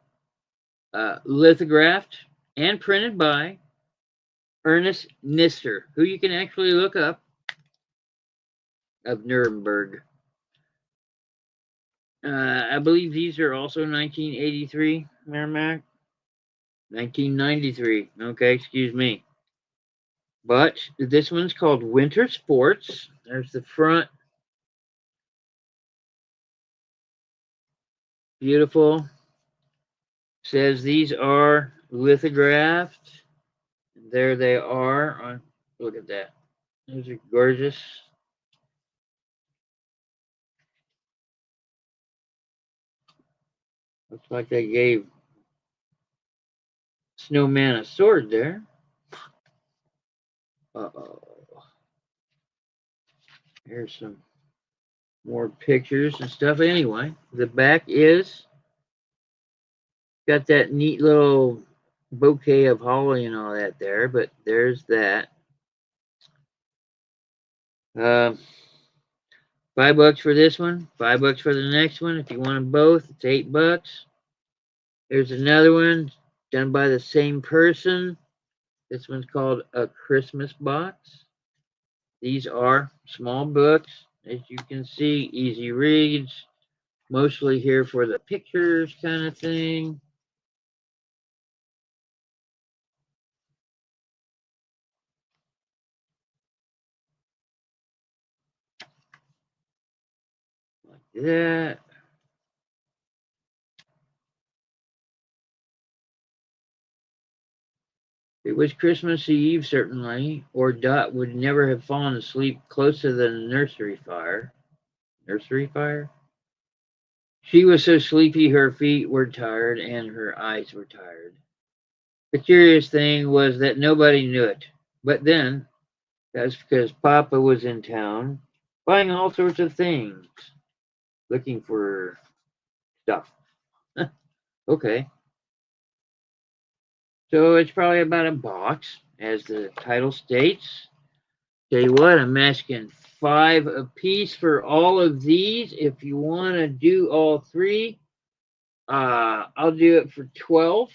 lithographed and printed by Ernest Nister, who you can actually look up, of Nuremberg. I believe these are also 1983, Merrimack. 1993. Okay, excuse me. But this one's called Winter Sports. There's the front. Beautiful. Says these are lithographed. There they are. Look at that. Those are gorgeous. Looks like they gave Snowman a sword there. Uh-oh. Here's some more pictures and stuff. Anyway, the back is got that neat little bouquet of holly and all that there, but there's that. $5 for this one, $5 for the next one. If you want them both, it's $8. There's another one done by the same person. This one's called A Christmas Box. These are small books, as you can see, easy reads, mostly here for the pictures kind of thing. Like that. It was Christmas Eve, certainly, or Dot would never have fallen asleep close to the nursery fire. Nursery fire? She was so sleepy her feet were tired and her eyes were tired. The curious thing was that nobody knew it. But then, that's because Papa was in town buying all sorts of things, looking for stuff. Okay. So it's probably about a box, as the title states. Tell you what, I'm asking $5 a piece for all of these. If you want to do all three, I'll do it for 12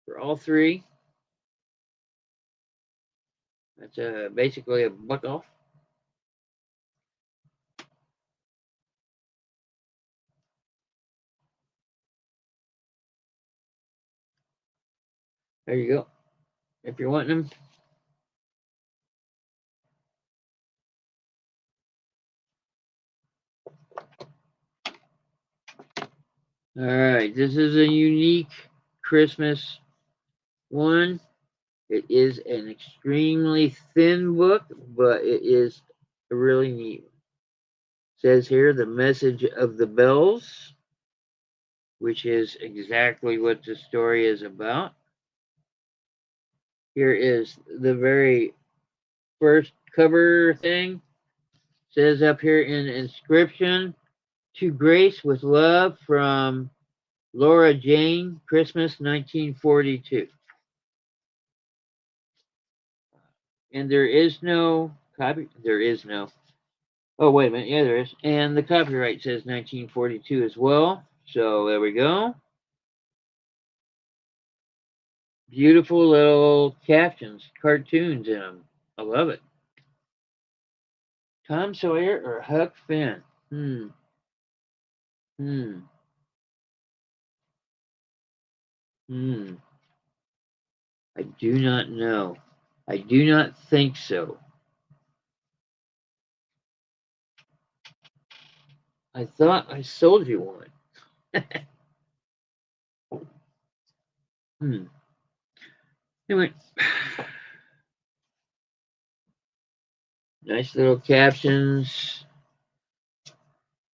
for all three. That's basically a buck off. There you go. If you're wanting them. All right, this is a unique Christmas one. It is an extremely thin book, but it is a really neat one. It says here the message of the bells, which is exactly what the story is about. Here is the very first cover thing. It says up here in inscription, to Grace with love from Laura Jane, Christmas 1942. And there is no copy. There is no. Oh, wait a minute. Yeah, there is. And the copyright says 1942 as well. So there we go. Beautiful little captions, cartoons in them. I love it. Tom Sawyer or Huck Finn? Hmm. Hmm. Hmm. I do not know. I do not think so. I thought I sold you one. Hmm. Anyway, nice little captions.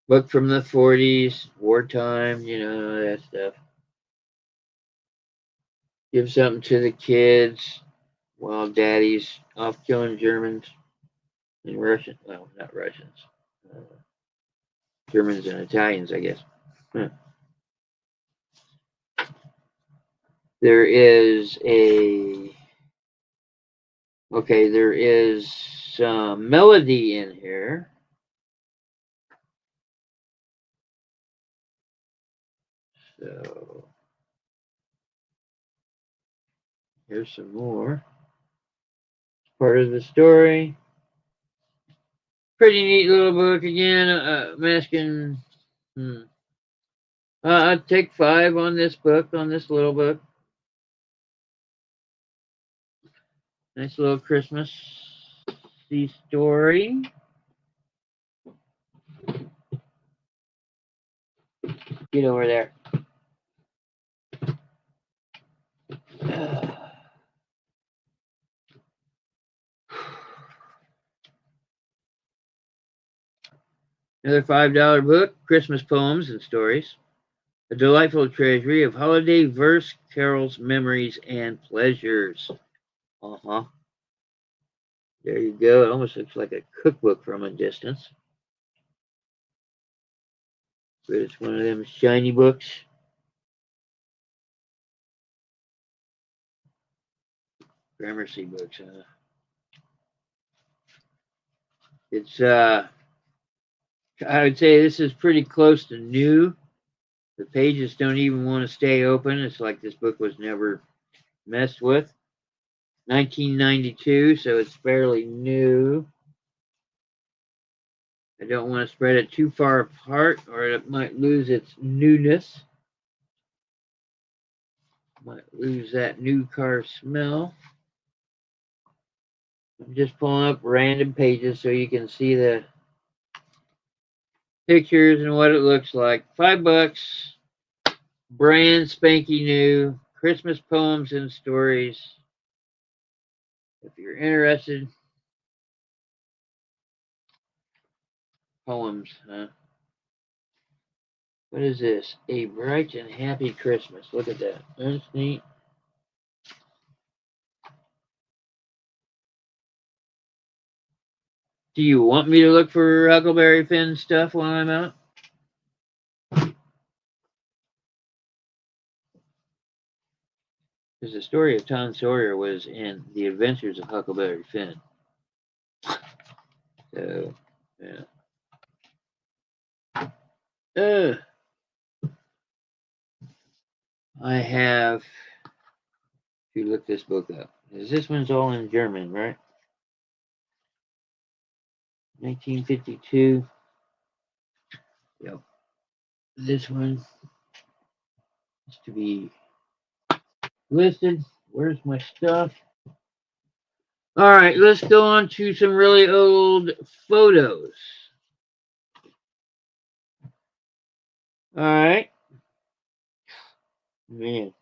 Book from the 40s, wartime, that stuff. Give something to the kids while daddy's off killing Germans and Russians. Well, not Russians. Uh, Germans and Italians, I guess. Huh. There is there is some melody in here. So here's some more. Part of the story. Pretty neat little book again. Masking. I'd take 5 on this book, on this little book. Nice little Christmas story. Get over there. Another $5 book, Christmas Poems and Stories. A delightful treasury of holiday verse, carols, memories, and pleasures. Uh-huh. There you go. It almost looks like a cookbook from a distance. But it's one of them shiny books. Gramercy books, huh? It's, I would say this is pretty close to new. The pages don't even want to stay open. It's like this book was never messed with. 1992, so it's fairly new. I don't want to spread it too far apart or it might lose its newness. Might lose that new car smell. I'm just pulling up random pages so you can see the pictures and what it looks like. $5. Brand spanky new. Christmas Poems and Stories. If you're interested. Poems, huh? What is this? A Bright and Happy Christmas. Look at that. That's neat. Do you want me to look for Huckleberry Finn stuff while I'm out? Because the story of Tom Sawyer was in The Adventures of Huckleberry Finn. So, yeah. I have to look this book up. This one's all in German, right? 1952. Yep. This one is to be listed. Where's my stuff? All right, let's go on to some really old photos. All right. Man.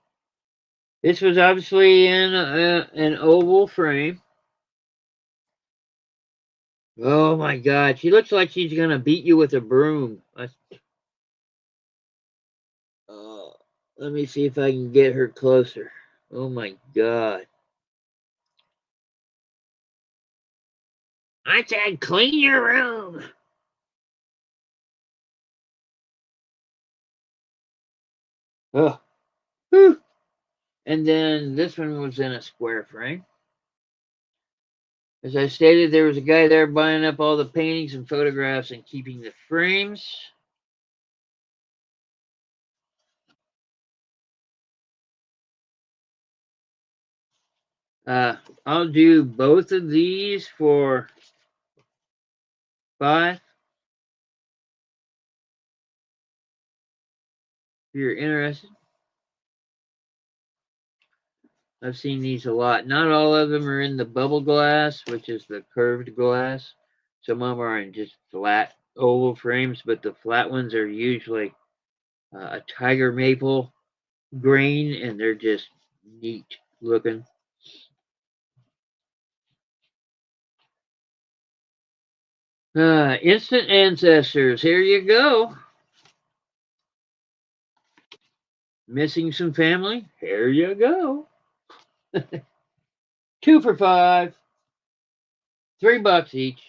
This was obviously in an oval frame. Oh my God. She looks like she's going to beat you with a broom. Let me see if I can get her closer. Oh my God. I said clean your room. Oh. Whew. And then this one was in a square frame. As I stated, there was a guy there buying up all the paintings and photographs and keeping the frames. I'll do both of these for $5. If you're interested. I've seen these a lot. Not all of them are in the bubble glass, which is the curved glass. Some of them are in just flat oval frames, but the flat ones are usually a tiger maple grain, and they're just neat looking. Instant Ancestors. Here you go. Missing some family? Here you go. 2 for $5. $3 each.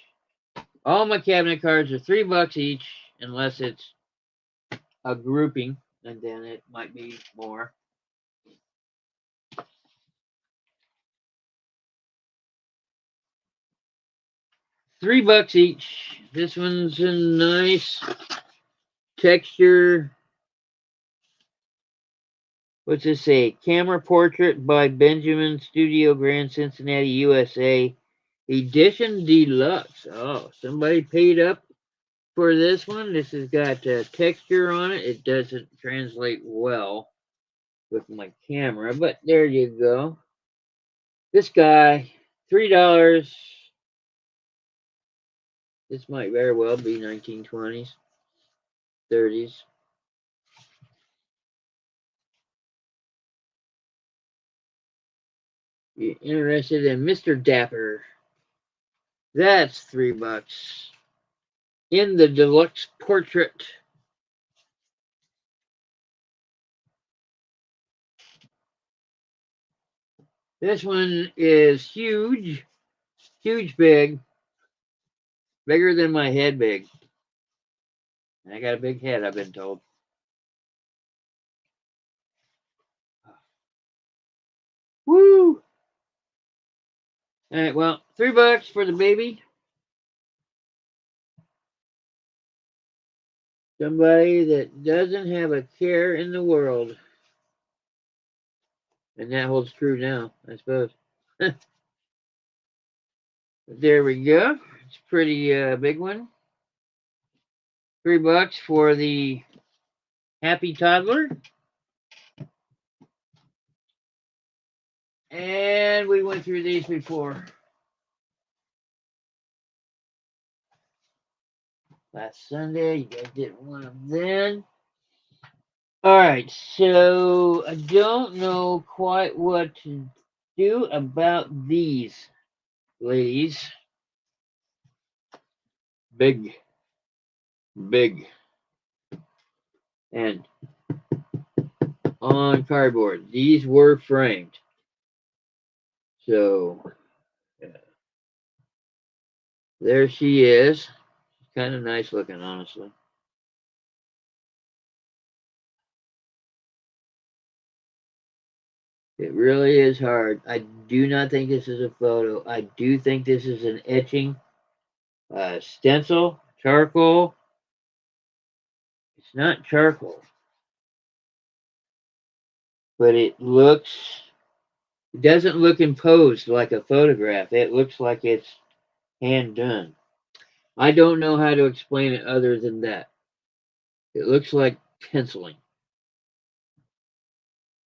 All my cabinet cards are $3 each, unless it's a grouping, and then it might be more. $3 each. This one's a nice texture What's this say? Camera portrait by Benjamin Studio Grand Cincinnati, USA. Edition Deluxe. Oh, somebody paid up for this one. This has got texture on it. It doesn't translate well with my camera, but there you go. This guy, $3. This might very well be 1920s, 30s. You interested in Mr. Dapper? That's $3. In the deluxe portrait. This one is huge, huge big, bigger than my head big. And I got a big head, I've been told. Woo! All right, well, $3 for the baby. Somebody that doesn't have a care in the world. And that holds true now, I suppose. There we go. It's a pretty big one. $3 for the happy toddler. And we went through these before. Last Sunday, you guys did one of them. All right, so I don't know quite what to do about these ladies. Big, big, and on cardboard. These were framed. So, yeah. There she is. Kind of nice looking, honestly. It really is hard. I do not think this is a photo. I do think this is an etching. Stencil, charcoal. It's not charcoal. But it doesn't look imposed like a photograph. It looks like it's hand done. I don't know how to explain it other than that. It looks like penciling.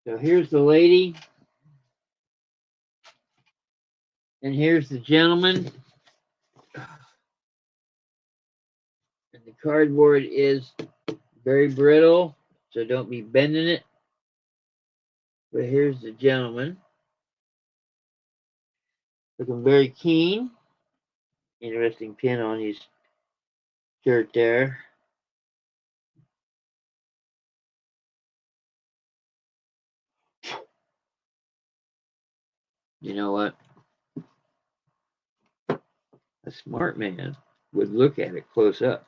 So here's the lady. And here's the gentleman. And the cardboard is very brittle, so don't be bending it. But here's the gentleman. Looking very keen. Interesting pin on his shirt there. You know what? A smart man would look at it close up.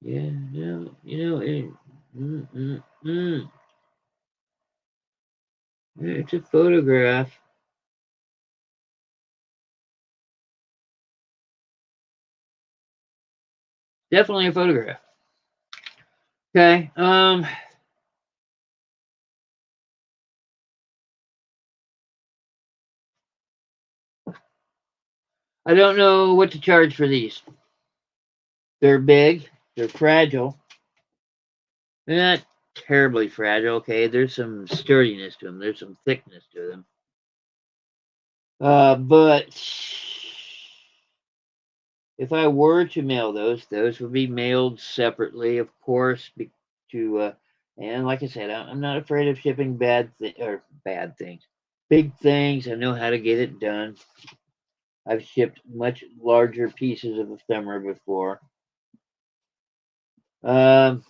Yeah, no, it's a photograph. Definitely a photograph. Okay. I don't know what to charge for these. They're big. They're fragile. They're not terribly fragile. Okay, there's some sturdiness to them. There's some thickness to them. But if I were to mail those would be mailed separately, of course. And like I said, I'm not afraid of shipping bad things, big things. I know how to get it done. I've shipped much larger pieces of ephemera before. So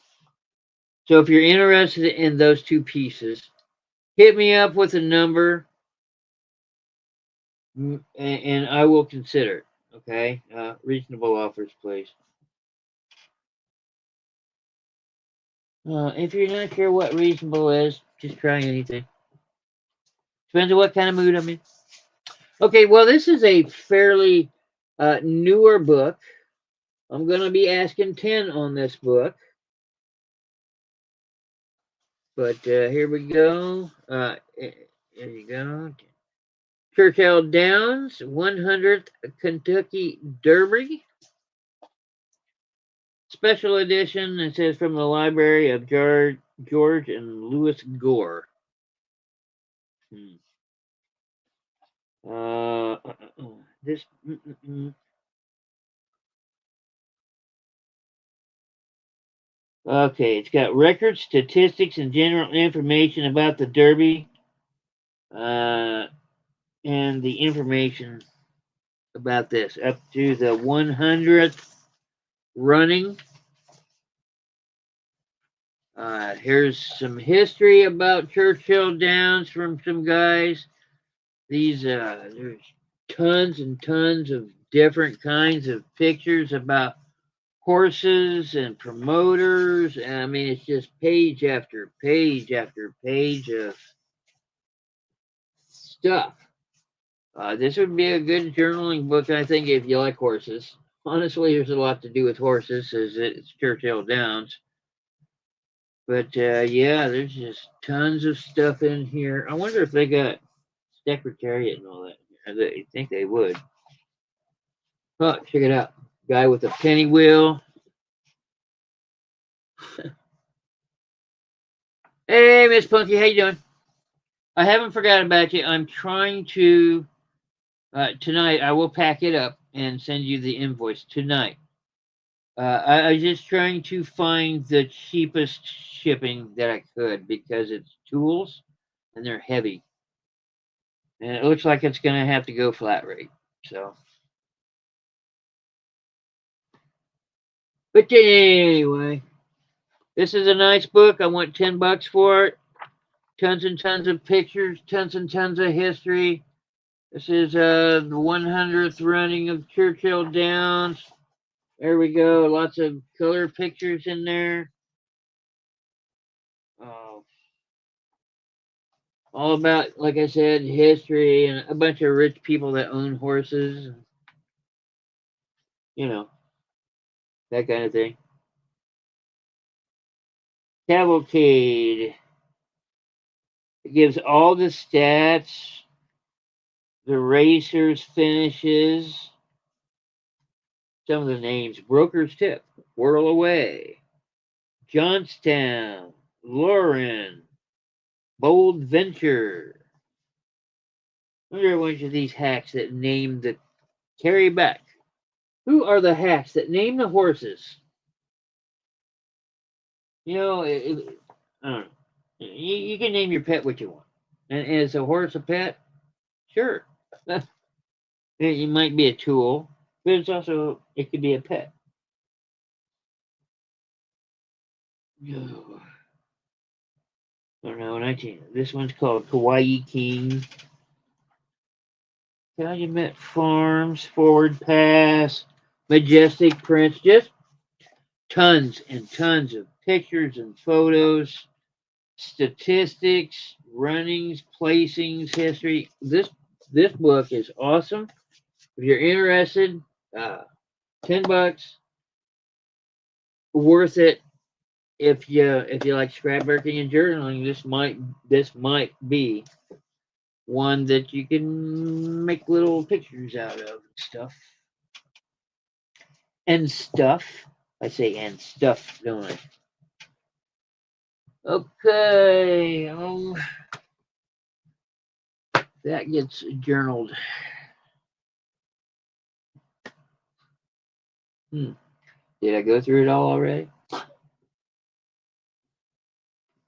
if you're interested in those two pieces, hit me up with a number, and I will consider it. Okay, reasonable offers, please. If you're not sure what reasonable is, just try anything. Depends on what kind of mood I'm in. Okay, well, this is a fairly newer book. I'm going to be asking 10 on this book. But here we go. Here you go. Churchill Downs, 100th Kentucky Derby. Special edition, it says from the library of George and Louis Gore. This. Okay, it's got records, statistics, and general information about the Derby, and the information about this up to the 100th running. Here's some history about Churchill Downs from some guys. These there's tons and tons of different kinds of pictures about horses and promoters. And I mean, it's just page after page after page of stuff. This would be a good journaling book, I think, if you like horses. Honestly, there's a lot to do with horses, as it's Churchill Downs. But yeah, there's just tons of stuff in here. I wonder if they got Secretariat and all that. I think they would. Oh, check it out. Guy with a penny wheel. Hey, Miss Punky, how you doing? I haven't forgotten about you. I'm trying to tonight. I will pack it up and send you the invoice tonight. I was just trying to find the cheapest shipping that I could because it's tools and they're heavy, and it looks like it's going to have to go flat rate. So, but anyway, this is a nice book. I want $10 for it. Tons and tons of pictures, tons and tons of history. This is the 100th running of Churchill Downs. There we go. Lots of color pictures in there. All about, like I said, history and a bunch of rich people that own horses. You know, that kind of thing. Cavalcade. It gives all the stats, the racers' finishes, some of the names. Broker's Tip, Whirl Away, Johnstown, Lauren, Bold Venture. I wonder a bunch of these hacks that name the carry back. Who are the hacks that name the horses? You know, I don't know. You can name your pet what you want. And is a horse a pet? Sure. It might be a tool, but it could be a pet. Oh, I don't know. This one's called Kawaii King. Calumet Farms, Forward Pass, Majestic Prince. Just tons and tons of pictures and photos, statistics, runnings, placings, history. This book is awesome. If you're interested, $10, worth it. If you like scrapbooking and journaling, this might be one that you can make little pictures out of and stuff. I say and stuff, don't I? Okay. That gets journaled. Did I go through it all already?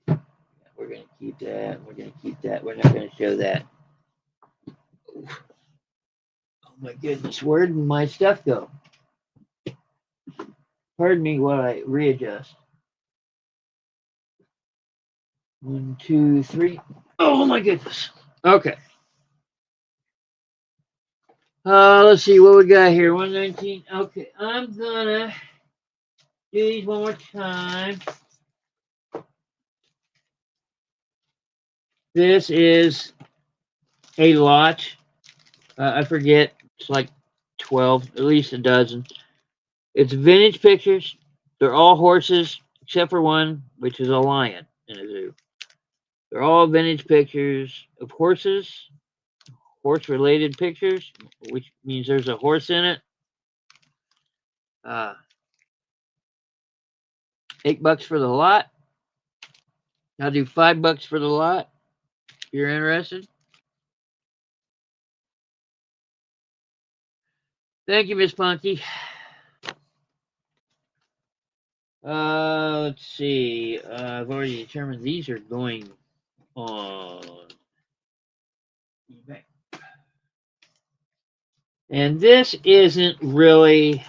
We're going to keep that. We're going to keep that. We're not going to show that. Oh my goodness. Where did my stuff go? Pardon me while I readjust. 1, 2, 3. Oh my goodness. Okay. Let's see what we got here. 119. Okay, I'm gonna do these one more time. This is a lot. I forget. It's like 12, at least a dozen. It's vintage pictures. They're all horses, except for one, which is a lion in a zoo. They're all vintage pictures of horses, horse-related pictures, which means there's a horse in it. Uh, $8 for the lot. I'll do $5 for the lot. If you're interested. Thank you, Miss Punky. Let's see. I've already determined these are going on eBay. And this isn't really,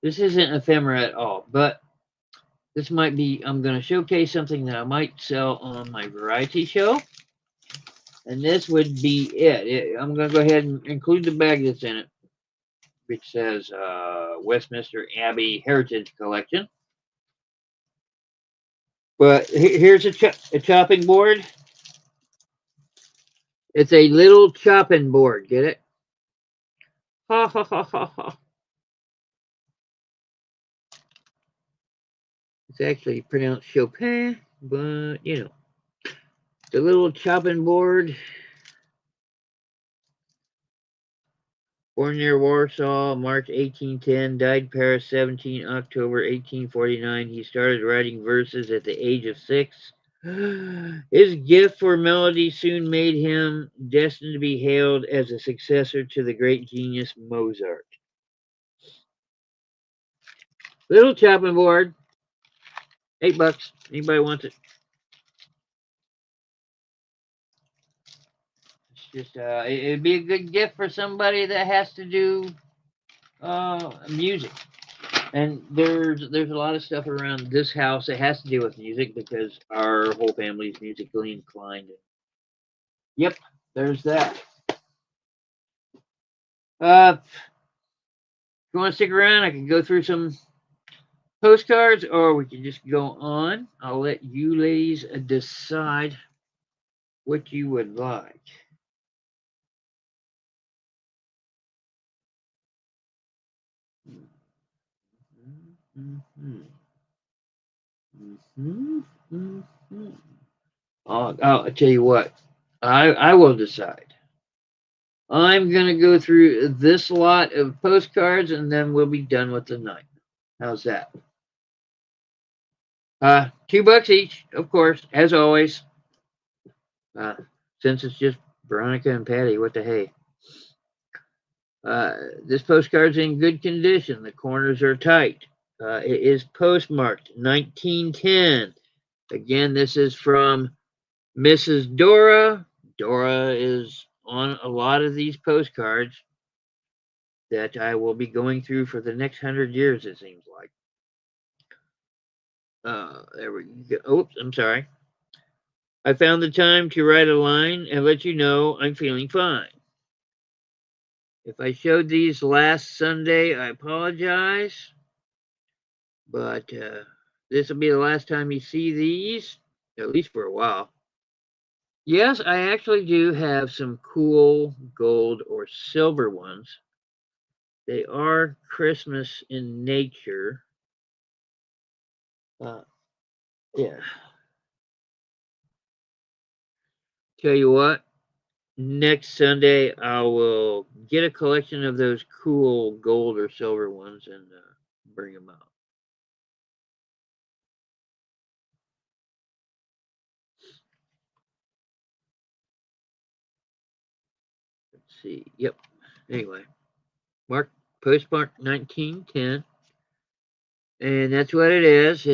this isn't ephemera at all, but this might be, I'm going to showcase something that I might sell on my variety show. And this would be it. I'm going to go ahead and include the bag that's in it, which says Westminster Abbey Heritage Collection. But here's a chopping board. It's a little chopping board. Get it? Ha ha ha ha ha. It's actually pronounced Chopin, but you know. The little chopping board. Born near Warsaw, March 1810, died Paris 17 October 1849. He started writing verses at the age of 6. His gift for melody soon made him destined to be hailed as a successor to the great genius Mozart. Little chopping board, $8. Anybody wants it? It's just it'd be a good gift for somebody that has to do music. And there's a lot of stuff around this house that has to do with music because our whole family is musically inclined. Yep, there's that. If you want to stick around, I can go through some postcards, or we can just go on. I'll let you ladies decide what you would like. I'll tell you what. I will decide. I'm going to go through this lot of postcards, and then we'll be done with the night. How's that? $2 each, of course, as always. Since it's just Veronica and Patty, what the hey? This postcard's in good condition. The corners are tight. It is postmarked 1910. Again, this is from Mrs. Dora. Dora is on a lot of these postcards that I will be going through for the next 100 years, it seems like. There we go. Oops, I'm sorry. I found the time to write a line and let you know I'm feeling fine. If I showed these last Sunday, I apologize. But this will be the last time you see these, at least for a while. Yes, I actually do have some cool gold or silver ones. They are Christmas in nature. Yeah. Tell you what, next Sunday I will get a collection of those cool gold or silver ones and bring them out. Let's see. Yep. Anyway, postmark 1910, and that's what it is.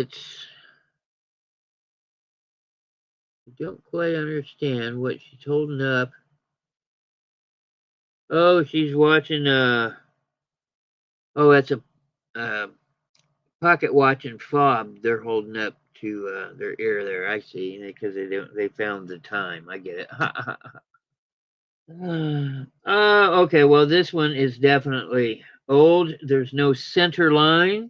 I don't quite understand what she's holding up. Oh, she's watching. Oh, that's a pocket watch and fob. They're holding up to their ear there. I see, because they found the time. I get it. Okay, well, this one is definitely old. There's no center line,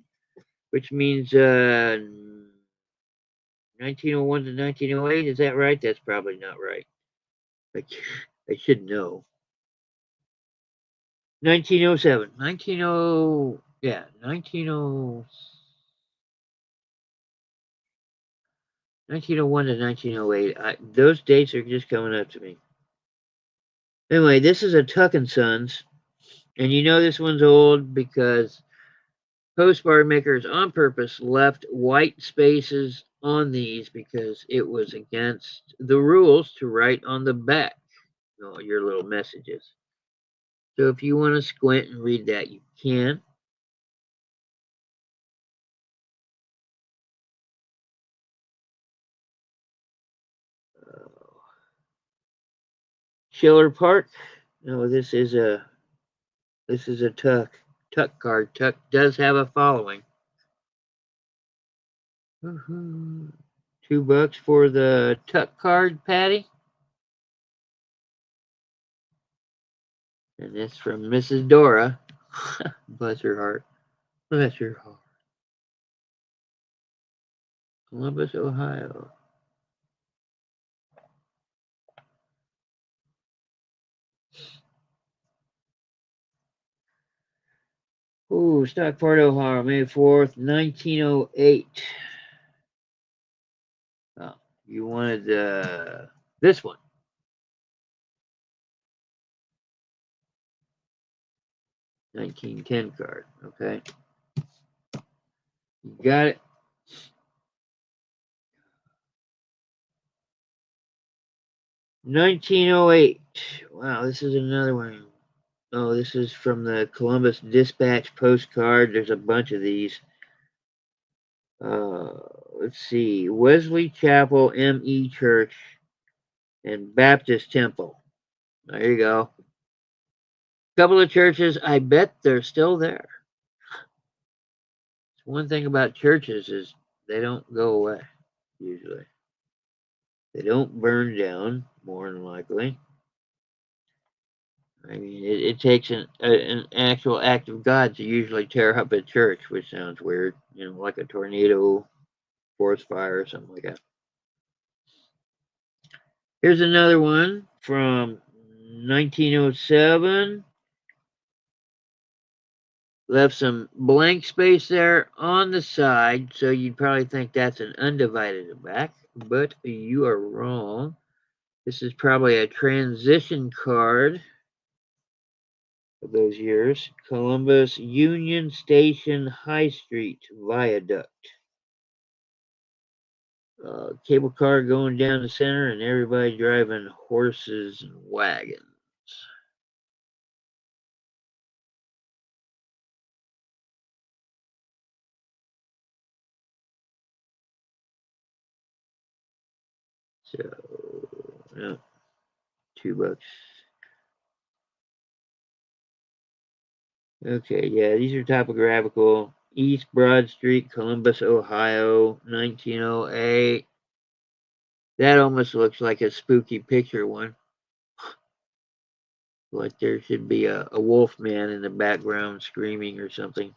which means 1901 to 1908. Is that right? That's probably not right. I should know. 1907. 1900, yeah, 1901 to 1908. Those dates are just coming up to me. Anyway, this is a Tuck and Sons, and you know this one's old because postcard makers on purpose left white spaces on these because it was against the rules to write on the back all your little messages. So if you want to squint and read that, you can. Schiller Park. No, this is a Tuck card. Tuck does have a following. $2 for the Tuck card, Patty. And it's from Mrs. Dora. Bless her heart. Bless her heart. Columbus, Ohio. Ooh, Stockport, Ohio, May 4th, 1908. Oh, you wanted this one. 1910 card, okay? You got it. $1908. Wow, this is another one. Oh, this is from the Columbus Dispatch postcard. There's a bunch of these. Let's see. Wesley Chapel, M.E. Church, and Baptist Temple. There you go. Couple of churches. I bet they're still there. One thing about churches is they don't go away, usually. They don't burn down, more than likely. I mean, it takes an actual act of God to usually tear up a church, which sounds weird, like a tornado, forest fire, or something like that. Here's another one from 1907. Left some blank space there on the side, so you'd probably think that's an undivided back, but you are wrong. This is probably a transition card of those years. Columbus Union Station High Street Viaduct. Cable car going down the center and everybody driving horses and wagons. So, yeah, $2. Okay, yeah, these are topographical. East Broad Street, Columbus, Ohio, 1908. That almost looks like a spooky picture one. Like there should be a wolf man in the background screaming or something.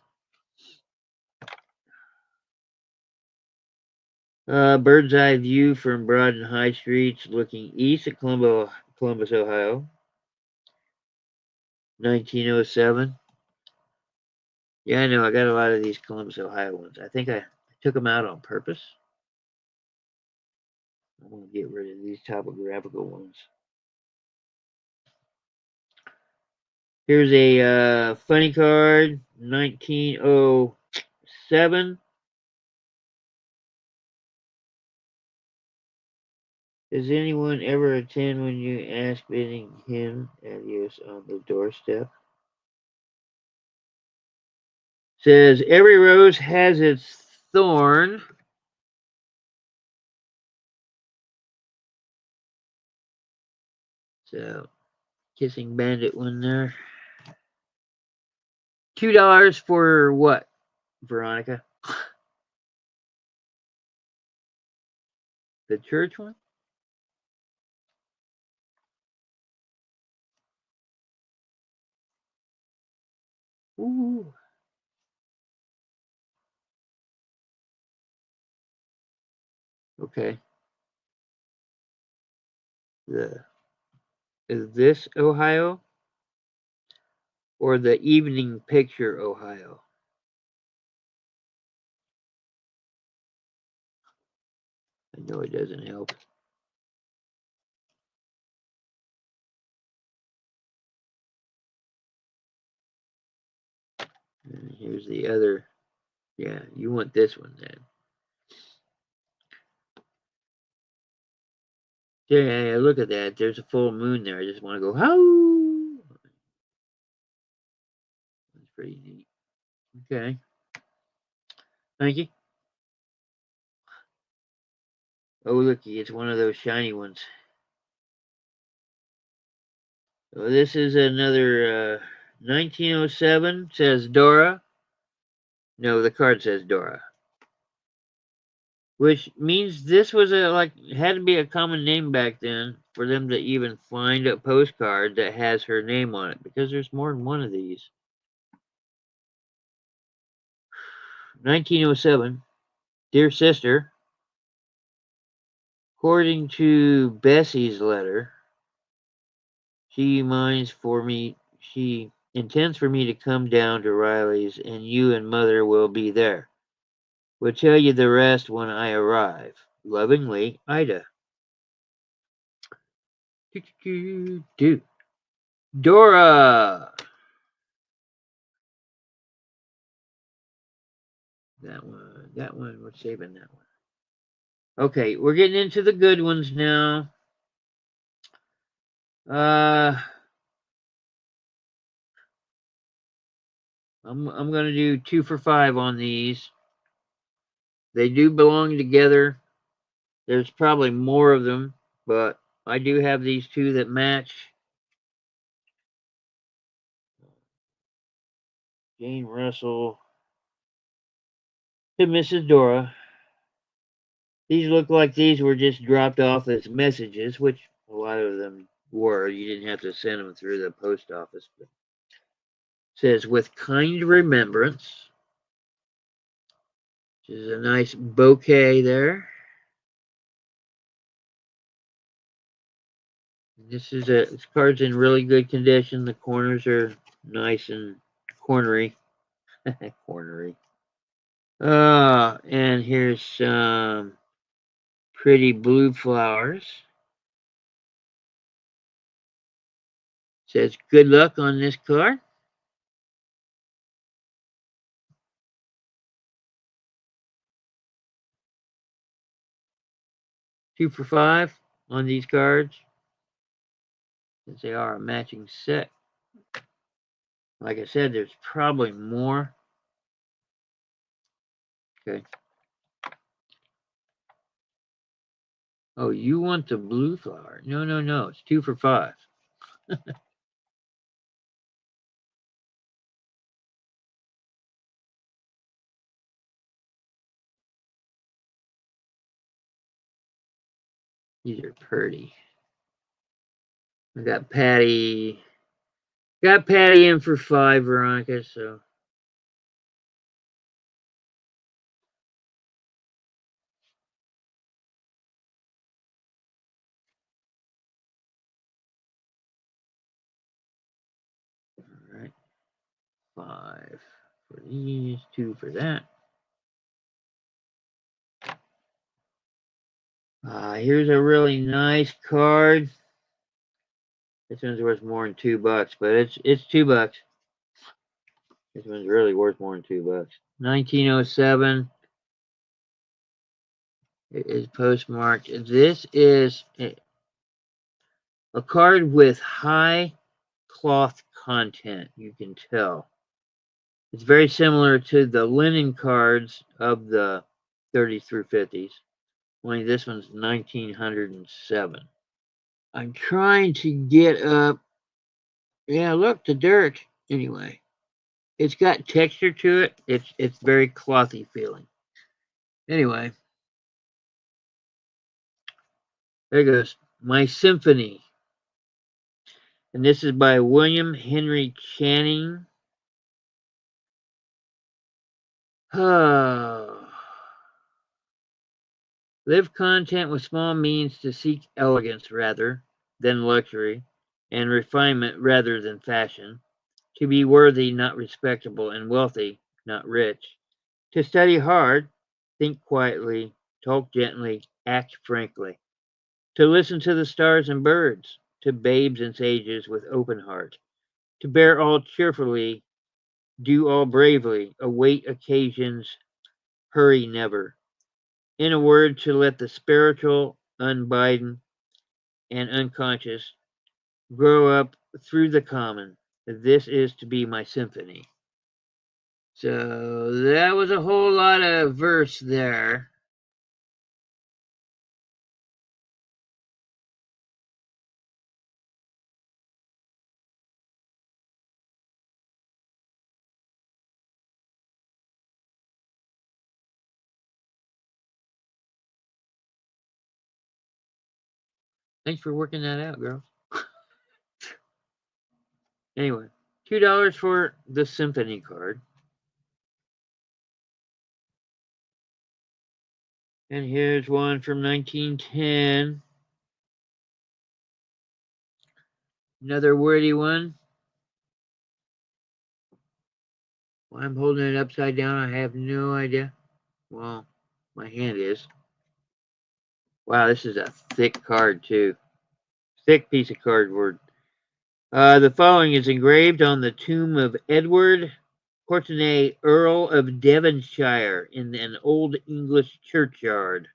Bird's eye view from Broad and High Streets looking east at Columbus, Ohio. 1907. Yeah, I know. I got a lot of these Columbus, Ohio ones. I think I took them out on purpose. I'm going to get rid of these topographical ones. Here's a funny card, 1907. Does anyone ever attend when you ask bidding him adios on the doorstep? Says every rose has its thorn. So kissing bandit one there. $2 for what, Veronica? The church one? Ooh. Okay. Is this Ohio? or the Evening Picture, Ohio. I know it doesn't help. And here's the other. Yeah, you want this one then. Yeah, look at that. There's a full moon there. I just want to go, how? That's pretty neat. Okay. Thank you. Oh, looky, it's one of those shiny ones. So this is another 1907. Says Dora. No, the card says Dora. Which means this was had to be a common name back then for them to even find a postcard that has her name on it, because there's more than one of these. 1907. Dear sister, according to Bessie's letter, she intends for me to come down to Riley's, and you and Mother will be there. We'll tell you the rest when I arrive. Lovingly, Ida. Dora! That one, we're saving that one. Okay, we're getting into the good ones now. I'm gonna do 2 for 5 on these. They do belong together. There's probably more of them, but I do have these two that match. Jane Russell to Mrs. Dora. These look like these were just dropped off as messages, which a lot of them were. You didn't have to send them through the post office. But it says, with kind remembrance, which is a nice bouquet there. This card's in really good condition. The corners are nice and cornery. Cornery. And here's some pretty blue flowers. Says good luck on this card. Two for 5 on these cards, since they are a matching set. Like I said, there's probably more. Okay. Oh, you want the blue flower? No. It's 2 for 5. These are pretty. I got Patty. Got Patty in for 5, Veronica, so. All right. 5 for these, 2 for that. Here's a really nice card. This one's worth more than $2, but it's $2. This one's really worth more than $2. 1907. It is postmarked. This is a card with high cloth content, you can tell. It's very similar to the linen cards of the 30s through 50s. Only this one's 1907. I'm trying to get up. Yeah, look, the dirt. Anyway, it's got texture to it. It's very clothy feeling. Anyway, there goes My Symphony. And this is by William Henry Channing. Live content with small means to seek elegance rather than luxury, and refinement rather than fashion. to be worthy, not respectable, and wealthy, not rich, to study hard, think quietly, talk gently, act frankly, to listen to the stars and birds, to babes and sages with open heart, to bear all cheerfully, do all bravely, await occasions, hurry never. In a word, to let the spiritual, unbidden, and unconscious grow up through the common. This is to be my symphony. So that was a whole lot of verse there. Thanks for working that out, girl. Anyway, $2 for the symphony card. And here's one from 1910. Another wordy one. Why I'm holding it upside down, I have no idea. Well, my hand is. Wow, this is a thick card, too. Thick piece of cardboard. The following is engraved on the tomb of Edward Courtenay, Earl of Devonshire, in an old English churchyard.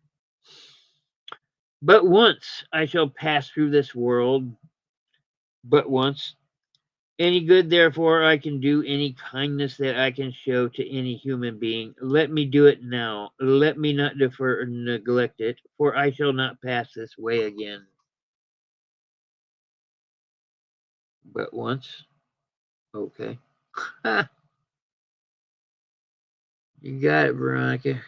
But once I shall pass through this world, but once. Any good, therefore, I can do, any kindness that I can show to any human being, let me do it now. Let me not defer or neglect it, for I shall not pass this way again. But once? Okay. You got it, Veronica.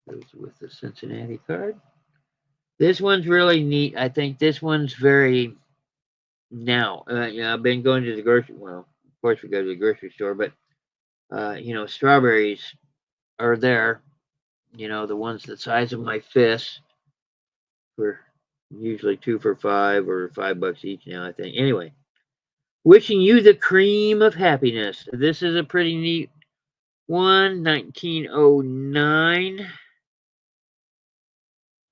Goes with the Cincinnati card. This one's really neat. I think this one's very now. I've been going to the grocery. Well, of course we go to the grocery store, but strawberries are there. The ones the size of my fist for usually 2 for $5 or $5 each now. I think. Anyway, wishing you the cream of happiness. This is a pretty neat one. 1909.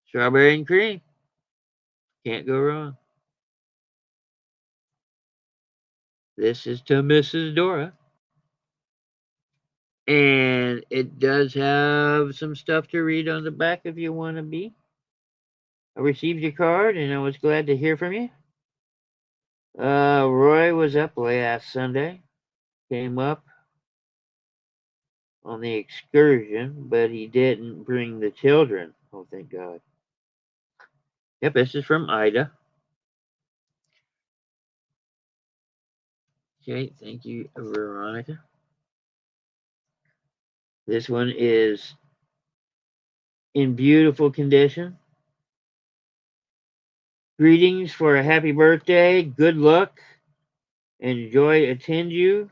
Strawberry and cream. Can't go wrong. This is to Mrs. Dora. And it does have some stuff to read on the back if you want to be. I received your card and I was glad to hear from you. Roy was up last Sunday. Came up on the excursion, but he didn't bring the children. Oh, thank God. Yep, this is from Ida. Okay, thank you, Veronica. This one is in beautiful condition. Greetings for a happy birthday. Good luck and joy attend you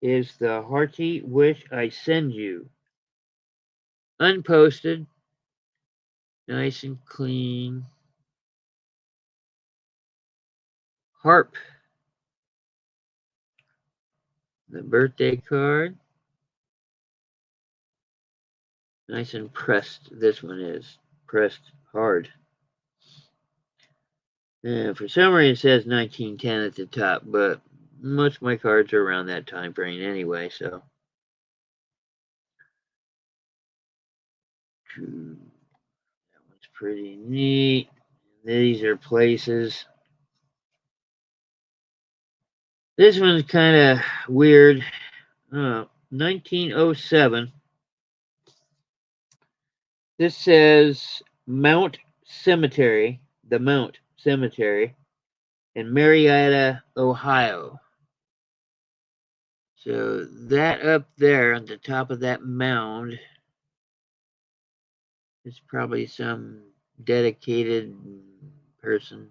is the hearty wish I send you. Unposted, nice and clean. Harp, the birthday card. Nice and pressed, this one is. Pressed hard. And for some reason it says 1910 at the top, but most of my cards are around that time frame anyway, so. That one's pretty neat. These are places. This one's kind of weird. 1907. This says Mount Cemetery, the Mount Cemetery in Marietta, Ohio. So that up there on the top of that mound is probably some dedicated person,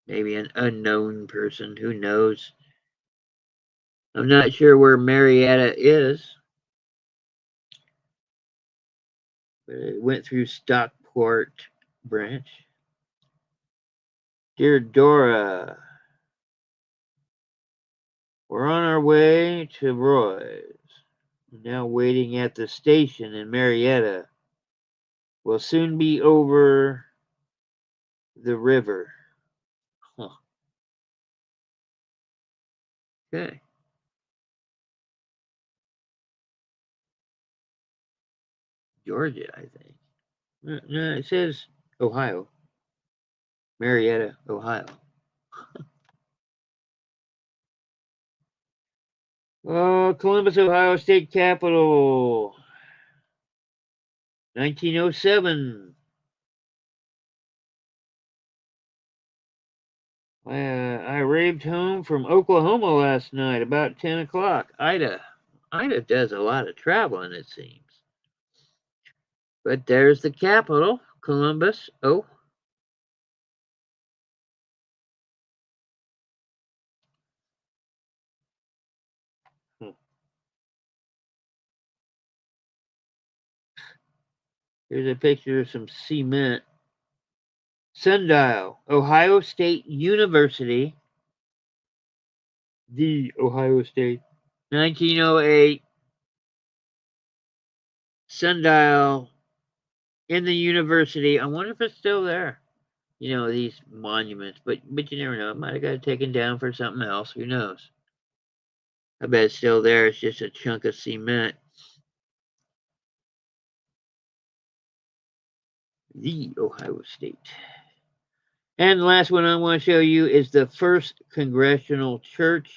maybe an unknown person, who knows. I'm not sure where Marietta is. but it went through Stockport branch. Dear Dora, we're on our way to Roy's. Now waiting at the station in Marietta. We'll soon be over the river. Huh. Okay. Georgia, I think. No, it says Ohio. Marietta, Ohio. Oh, Columbus, Ohio State Capitol. 1907. I arrived home from Oklahoma last night about 10 o'clock. Ida does a lot of traveling, it seems. But there's the capital, Columbus. Oh. Here's a picture of some cement. Sundial, Ohio State University. The Ohio State. 1908. Sundial in the university. I wonder if it's still there. You know, these monuments, but you never know. It might have got taken down for something else. Who knows? I bet it's still there. It's just a chunk of cement. The Ohio State. And the last one I want to show you is the First Congressional Church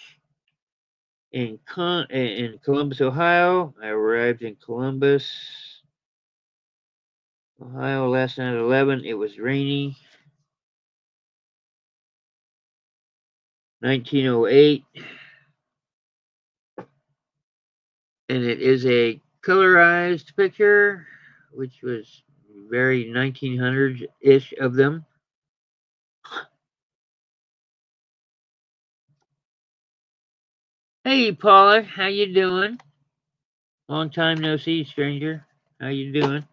in Columbus, Ohio. I arrived in Columbus, Ohio last night at 11. It was rainy. 1908. And it is a colorized picture, which was very 1900s-ish of them. Hey, Paula, how you doing? Long time no see, stranger. How you doing?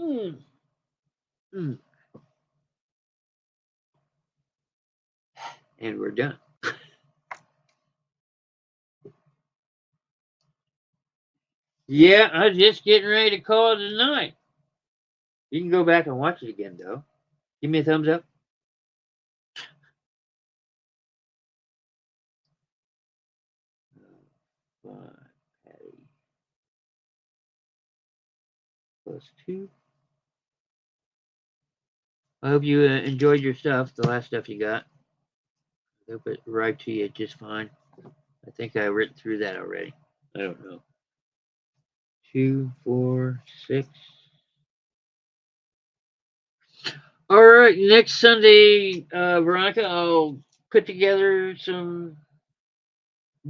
Mm. Mm. And we're done. Yeah, I was just getting ready to call it a night. You can go back and watch it again, though. Give me a thumbs up. Patty +2. I hope you enjoyed your stuff, the last stuff you got. I hope it arrived to you just fine. I think I read through that already. I don't know. 2, 4, 6. All right, next Sunday, Veronica, I'll put together some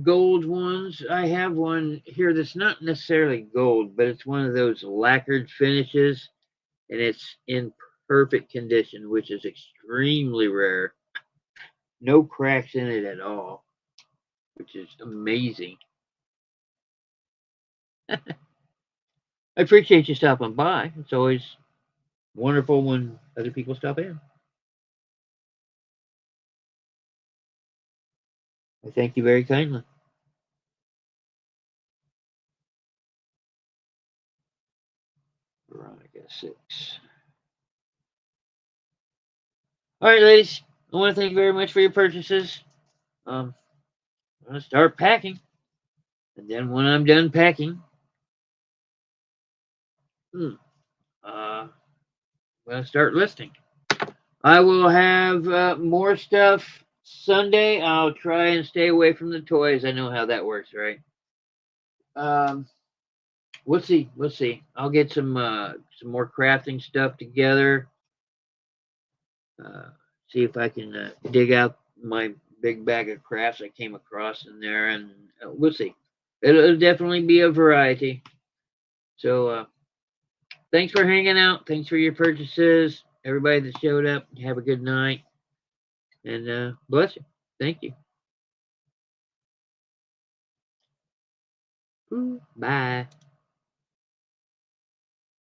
gold ones. I have one here that's not necessarily gold, but it's one of those lacquered finishes, and it's in perfect condition, which is extremely rare. No cracks in it at all, which is amazing. I appreciate you stopping by. It's always wonderful when other people stop in. I thank you very kindly. Veronica 6. All right, ladies. I want to thank you very much for your purchases. I'm going to start packing. And then when I'm done packing, I'm going to start listing. I will have more stuff Sunday. I'll try and stay away from the toys. I know how that works, right? We'll see. We'll see. I'll get some more crafting stuff together. See if I can dig out my big bag of crafts I came across in there, and we'll see. It'll definitely be a variety. So thanks for hanging out. Thanks for your purchases. Everybody that showed up, have a good night. And bless you. Thank you. Bye.